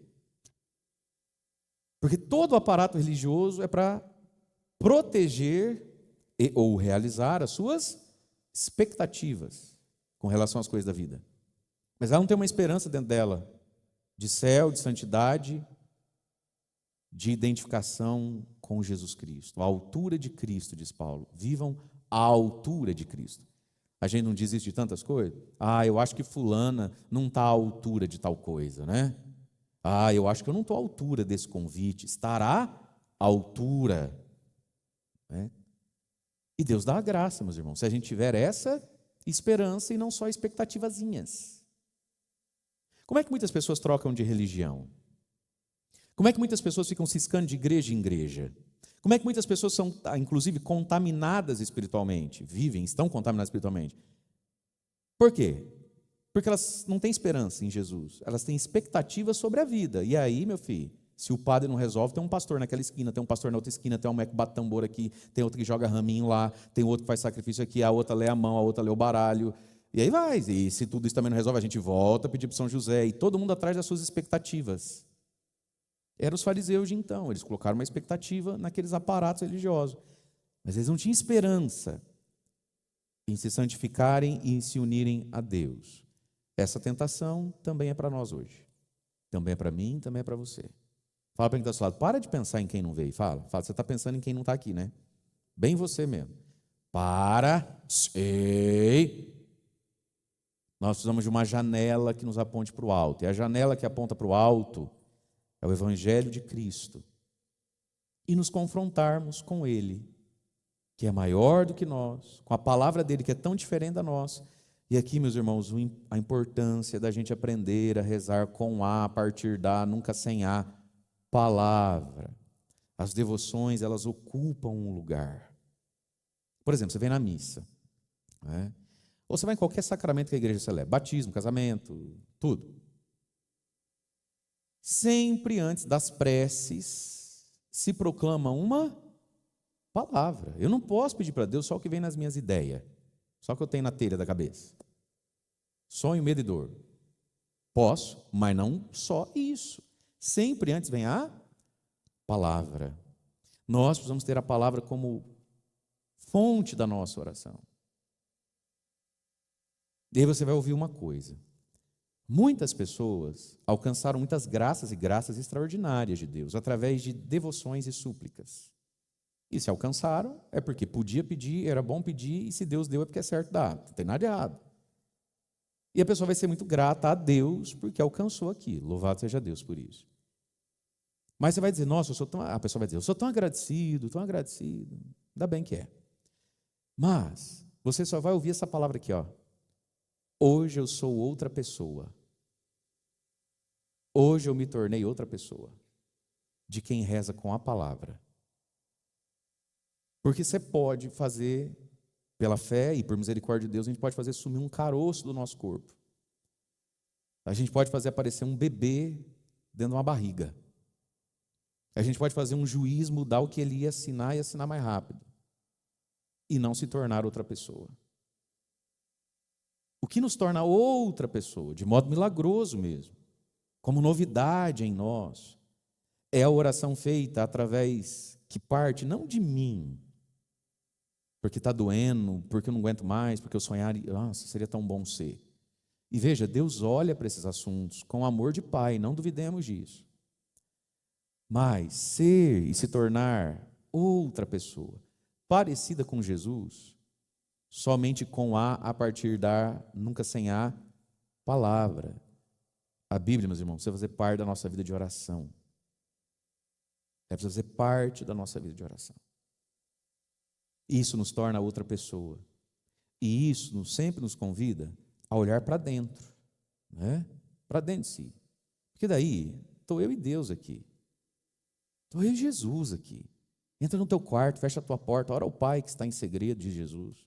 Porque todo o aparato religioso é para proteger ou realizar as suas expectativas com relação às coisas da vida. Mas ela não tem uma esperança dentro dela de céu, de santidade, de identificação com Jesus Cristo. A altura de Cristo, diz Paulo. Vivam à altura de Cristo. A gente não diz isso de tantas coisas? Eu acho que fulana não está à altura de tal coisa, né? Eu acho que eu não estou à altura desse convite. Estará à altura. Né? E Deus dá a graça, meus irmãos, se a gente tiver essa esperança e não só expectativazinhas. Como é que muitas pessoas trocam de religião? Como é que muitas pessoas ficam ciscando de igreja em igreja? Como é que muitas pessoas são, inclusive, contaminadas espiritualmente? Estão contaminadas espiritualmente. Por quê? Porque elas não têm esperança em Jesus. Elas têm expectativas sobre a vida. E aí, meu filho, se o padre não resolve, tem um pastor naquela esquina, tem um pastor na outra esquina, tem um que bate tambor aqui, tem outro que joga raminho lá, tem outro que faz sacrifício aqui, a outra lê a mão, a outra lê o baralho. E aí vai, e se tudo isso também não resolve, a gente volta a pedir para São José, e todo mundo atrás das suas expectativas. Eram os fariseus de então, eles colocaram uma expectativa naqueles aparatos religiosos, mas eles não tinham esperança em se santificarem e em se unirem a Deus. Essa tentação também é para nós hoje, também é para mim, também é para você. Fala para quem está do seu lado, para de pensar em quem não veio, fala, você está pensando em quem não está aqui, né? Bem você mesmo. Ei! Nós precisamos de uma janela que nos aponte para o alto. E a janela que aponta para o alto é o Evangelho de Cristo. E nos confrontarmos com Ele, que é maior do que nós, com a palavra dele que é tão diferente da nossa. E aqui, meus irmãos, a importância da gente aprender a rezar com A, a partir da, nunca sem A, palavra. As devoções, elas ocupam um lugar. Por exemplo, você vem na missa, né? Ou você vai em qualquer sacramento que a igreja celebra, batismo, casamento, tudo. Sempre antes das preces se proclama uma palavra. Eu não posso pedir para Deus só o que vem nas minhas ideias, só o que eu tenho na telha da cabeça. Sonho, medo e dor. Posso, mas não só isso. Sempre antes vem a palavra. Nós precisamos ter a palavra como fonte da nossa oração. E aí você vai ouvir uma coisa. Muitas pessoas alcançaram muitas graças e graças extraordinárias de Deus, através de devoções e súplicas. E se alcançaram, é porque podia pedir, era bom pedir, e se Deus deu é porque é certo dar. Não tem nada de errado. E a pessoa vai ser muito grata a Deus porque alcançou aquilo. Louvado seja Deus por isso. Mas você vai dizer, nossa, a pessoa vai dizer, eu sou tão agradecido, tão agradecido. Ainda bem que é. Mas você só vai ouvir essa palavra aqui, ó. Hoje eu sou outra pessoa. Hoje eu me tornei outra pessoa. De quem reza com a palavra. Porque você pode fazer, pela fé e por misericórdia de Deus, a gente pode fazer sumir um caroço do nosso corpo. A gente pode fazer aparecer um bebê dentro de uma barriga. A gente pode fazer um juiz mudar o que ele ia assinar e assinar mais rápido. E não se tornar outra pessoa. O que nos torna outra pessoa, de modo milagroso mesmo, como novidade em nós, é a oração feita através, que parte não de mim, porque está doendo, porque eu não aguento mais, porque eu sonhar, nossa, seria tão bom ser. E veja, Deus olha para esses assuntos com amor de Pai, não duvidemos disso. Mas ser e se tornar outra pessoa, parecida com Jesus, somente com a partir da, nunca sem a palavra. A Bíblia, meus irmãos, precisa fazer parte da nossa vida de oração. Deve fazer parte da nossa vida de oração. Isso nos torna outra pessoa. E isso sempre nos convida a olhar para dentro, né? Para dentro de si. Porque daí, estou eu e Deus aqui. Estou eu e Jesus aqui. Entra no teu quarto, fecha a tua porta, ora ao Pai que está em segredo de Jesus.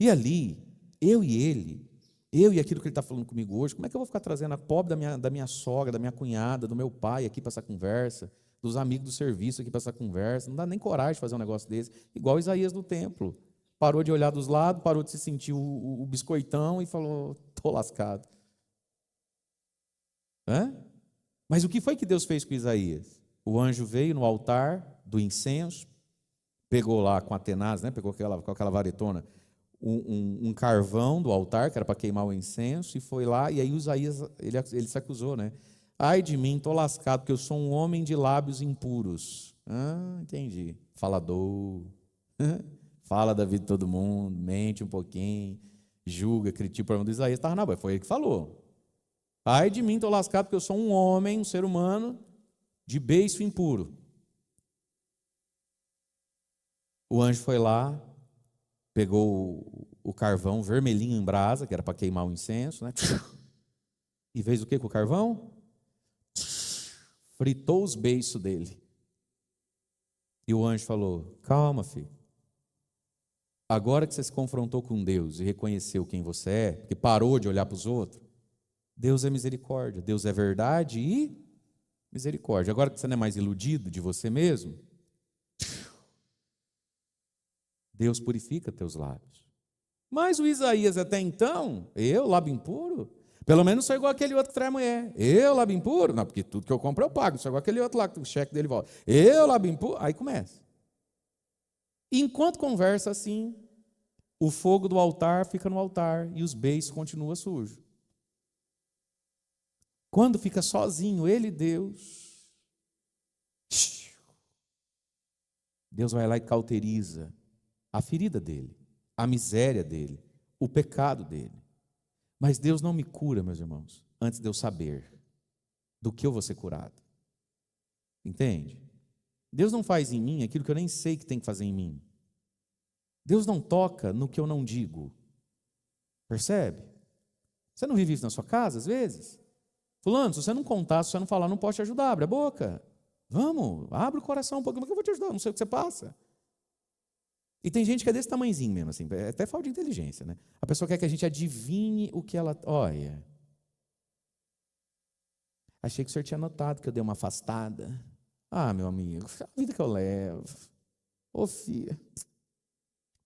E ali, eu e ele, eu e aquilo que ele está falando comigo hoje, como é que eu vou ficar trazendo a pobre da minha sogra, da minha cunhada, do meu pai aqui para essa conversa, dos amigos do serviço aqui para essa conversa? Não dá nem coragem de fazer um negócio desse. Igual Isaías no templo. Parou de olhar dos lados, parou de se sentir o biscoitão e falou, estou lascado. Mas o que foi que Deus fez com Isaías? O anjo veio no altar do incenso, pegou lá com a tenaz, né? Pegou com aquela varetona, um carvão do altar, que era para queimar o incenso, e foi lá, e aí Isaías, ele se acusou, né? Ai de mim, estou lascado, porque eu sou um homem de lábios impuros. Entendi. Falador. Fala da vida de todo mundo, mente um pouquinho, julga, critica o problema do Isaías. Estava na boa, foi ele que falou. Ai de mim, estou lascado, porque eu sou um homem, um ser humano, de beiço impuro. O anjo foi lá, pegou o carvão vermelhinho em brasa, que era para queimar o incenso, né? E fez o que com o carvão? Fritou os beiços dele. E o anjo falou, calma, filho. Agora que você se confrontou com Deus e reconheceu quem você é, que parou de olhar para os outros, Deus é misericórdia, Deus é verdade e misericórdia. Agora que você não é mais iludido de você mesmo, Deus purifica teus lábios. Mas o Isaías até então, eu, lábio impuro, pelo menos sou igual aquele outro que trai mulher. Eu, lábio impuro? Não, porque tudo que eu compro eu pago. Sou igual aquele outro lá que o cheque dele volta. Eu, lábio impuro? Aí começa. E enquanto conversa assim, o fogo do altar fica no altar e os beiços continuam sujos. Quando fica sozinho, ele e Deus, Deus vai lá e cauteriza a ferida dele, a miséria dele, o pecado dele. Mas Deus não me cura, meus irmãos, antes de eu saber do que eu vou ser curado. Entende? Deus não faz em mim aquilo que eu nem sei que tem que fazer em mim. Deus não toca no que eu não digo. Percebe? Você não vive isso na sua casa, às vezes? Fulano, se você não contar, se você não falar, não posso te ajudar. Abre a boca. Vamos, abre o coração um pouquinho, que eu vou te ajudar, não sei o que você passa. E tem gente que é desse tamanhozinho mesmo, assim, é até falta de inteligência, né? A pessoa quer que a gente adivinhe o que ela... Olha, achei que o senhor tinha notado que eu dei uma afastada. Ah, meu amigo, a vida que eu levo. Ô, filha,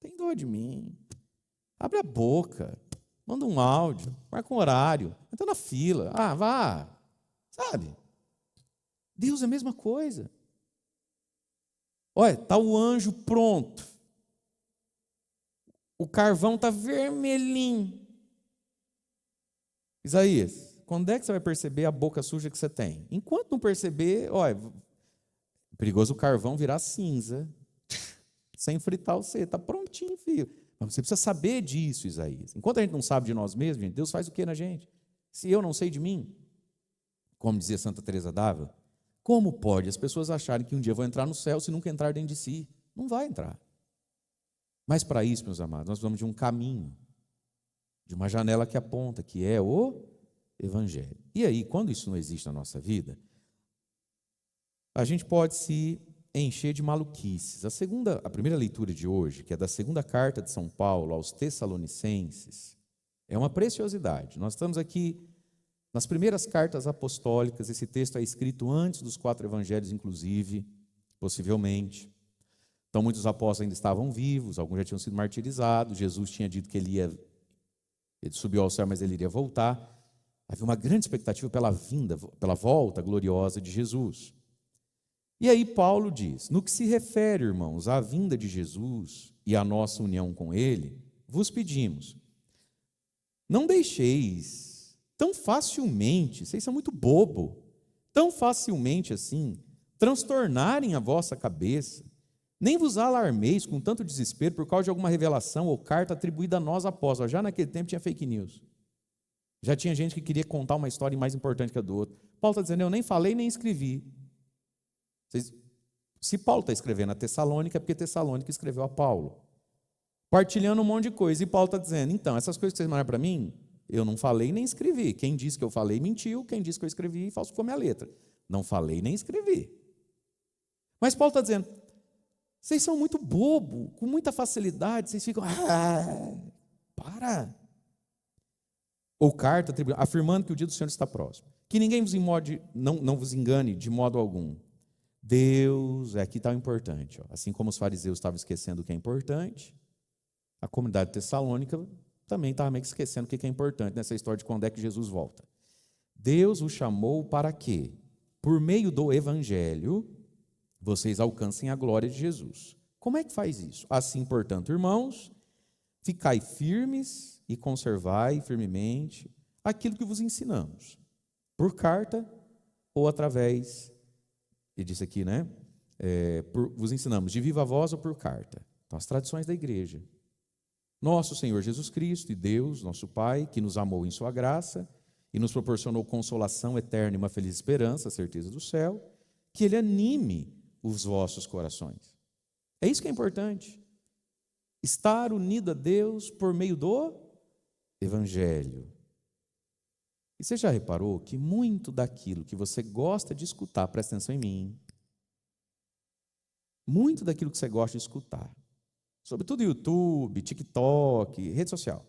tem dor de mim. Abre a boca, manda um áudio, marca um horário, entra na fila. Ah, vá, sabe? Deus é a mesma coisa. Olha, está o anjo pronto. O carvão está vermelhinho. Isaías, quando é que você vai perceber a boca suja que você tem? Enquanto não perceber, olha, perigoso o carvão virar cinza, sem fritar você, está prontinho, filho. Mas você precisa saber disso, Isaías. Enquanto a gente não sabe de nós mesmos, gente, Deus faz o que na gente? Se eu não sei de mim, como dizia Santa Teresa d'Ávila, como pode as pessoas acharem que um dia vão entrar no céu se nunca entrar dentro de si? Não vai entrar. Mas para isso, meus amados, nós precisamos de um caminho, de uma janela que aponta, que é o Evangelho. E aí, quando isso não existe na nossa vida, a gente pode se encher de maluquices. A primeira leitura de hoje, que é da segunda carta de São Paulo aos Tessalonicenses, é uma preciosidade. Nós estamos aqui nas primeiras cartas apostólicas, esse texto é escrito antes dos 4 evangelhos, inclusive, possivelmente. Então, muitos apóstolos ainda estavam vivos, alguns já tinham sido martirizados, Jesus tinha dito que ele subiu ao céu, mas ele iria voltar. Havia uma grande expectativa pela volta gloriosa de Jesus. E aí Paulo diz, no que se refere, irmãos, à vinda de Jesus e à nossa união com ele, vos pedimos, não deixeis tão facilmente, vocês são muito bobo, tão facilmente assim, transtornarem a vossa cabeça, nem vos alarmeis com tanto desespero por causa de alguma revelação ou carta atribuída a nós apóstolos. Já naquele tempo tinha fake news. Já tinha gente que queria contar uma história mais importante que a do outro. Paulo está dizendo, eu nem falei nem escrevi. Se Paulo está escrevendo a Tessalônica, é porque Tessalônica escreveu a Paulo. Partilhando um monte de coisa. E Paulo está dizendo, então, essas coisas que vocês mandaram para mim, eu não falei nem escrevi. Quem disse que eu falei mentiu, quem disse que eu escrevi falsificou minha letra. Não falei nem escrevi. Mas Paulo está dizendo, vocês são muito bobo, com muita facilidade, vocês ficam, para. Ou carta, afirmando que o dia do Senhor está próximo. Que ninguém não vos engane de modo algum. Deus, aqui está o importante. Assim como os fariseus estavam esquecendo o que é importante, a comunidade tessalônica também estava meio que esquecendo o que é importante nessa história de quando é que Jesus volta. Deus o chamou para quê? Por meio do Evangelho, vocês alcancem a glória de Jesus. Como é que faz isso? Assim, portanto, irmãos, ficai firmes e conservai firmemente aquilo que vos ensinamos, por carta ou através, ele disse aqui, né? Vos ensinamos de viva voz ou por carta. Então, as tradições da igreja. Nosso Senhor Jesus Cristo e Deus, nosso Pai, que nos amou em sua graça e nos proporcionou consolação eterna e uma feliz esperança, a certeza do céu, que Ele anime os vossos corações. É isso que é importante. Estar unido a Deus por meio do Evangelho. E você já reparou que muito daquilo que você gosta de escutar, presta atenção em mim, muito daquilo que você gosta de escutar, sobretudo YouTube, TikTok, rede social,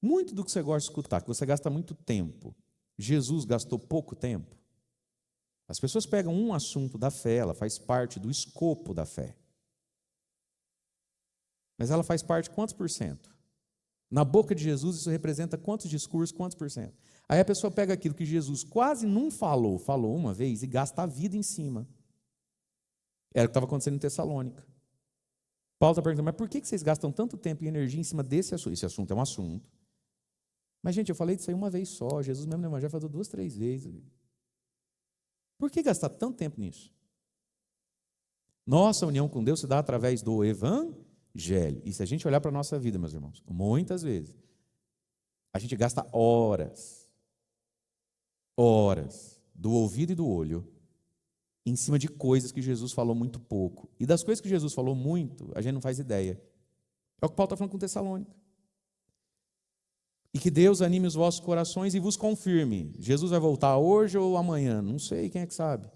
muito do que você gosta de escutar, que você gasta muito tempo, Jesus gastou pouco tempo. As pessoas pegam um assunto da fé, ela faz parte do escopo da fé. Mas ela faz parte quantos por cento? Na boca de Jesus isso representa quantos discursos, quantos por cento? Aí a pessoa pega aquilo que Jesus quase não falou uma vez e gasta a vida em cima. Era o que estava acontecendo em Tessalônica. Paulo está perguntando, mas por que vocês gastam tanto tempo e energia em cima desse assunto? Esse assunto é um assunto. Mas, gente, eu falei disso aí uma vez só. Jesus mesmo no Evangelho falou 2, 3 vezes. Por que gastar tanto tempo nisso? Nossa união com Deus se dá através do Evangelho. E se a gente olhar para a nossa vida, meus irmãos, muitas vezes, A gente gasta horas do ouvido e do olho em cima de coisas que Jesus falou muito pouco. E das coisas que Jesus falou muito, a gente não faz ideia. É o que Paulo está falando com Tessalônica. E que Deus anime os vossos corações e vos confirme. Jesus vai voltar hoje ou amanhã? Não sei, quem é que sabe?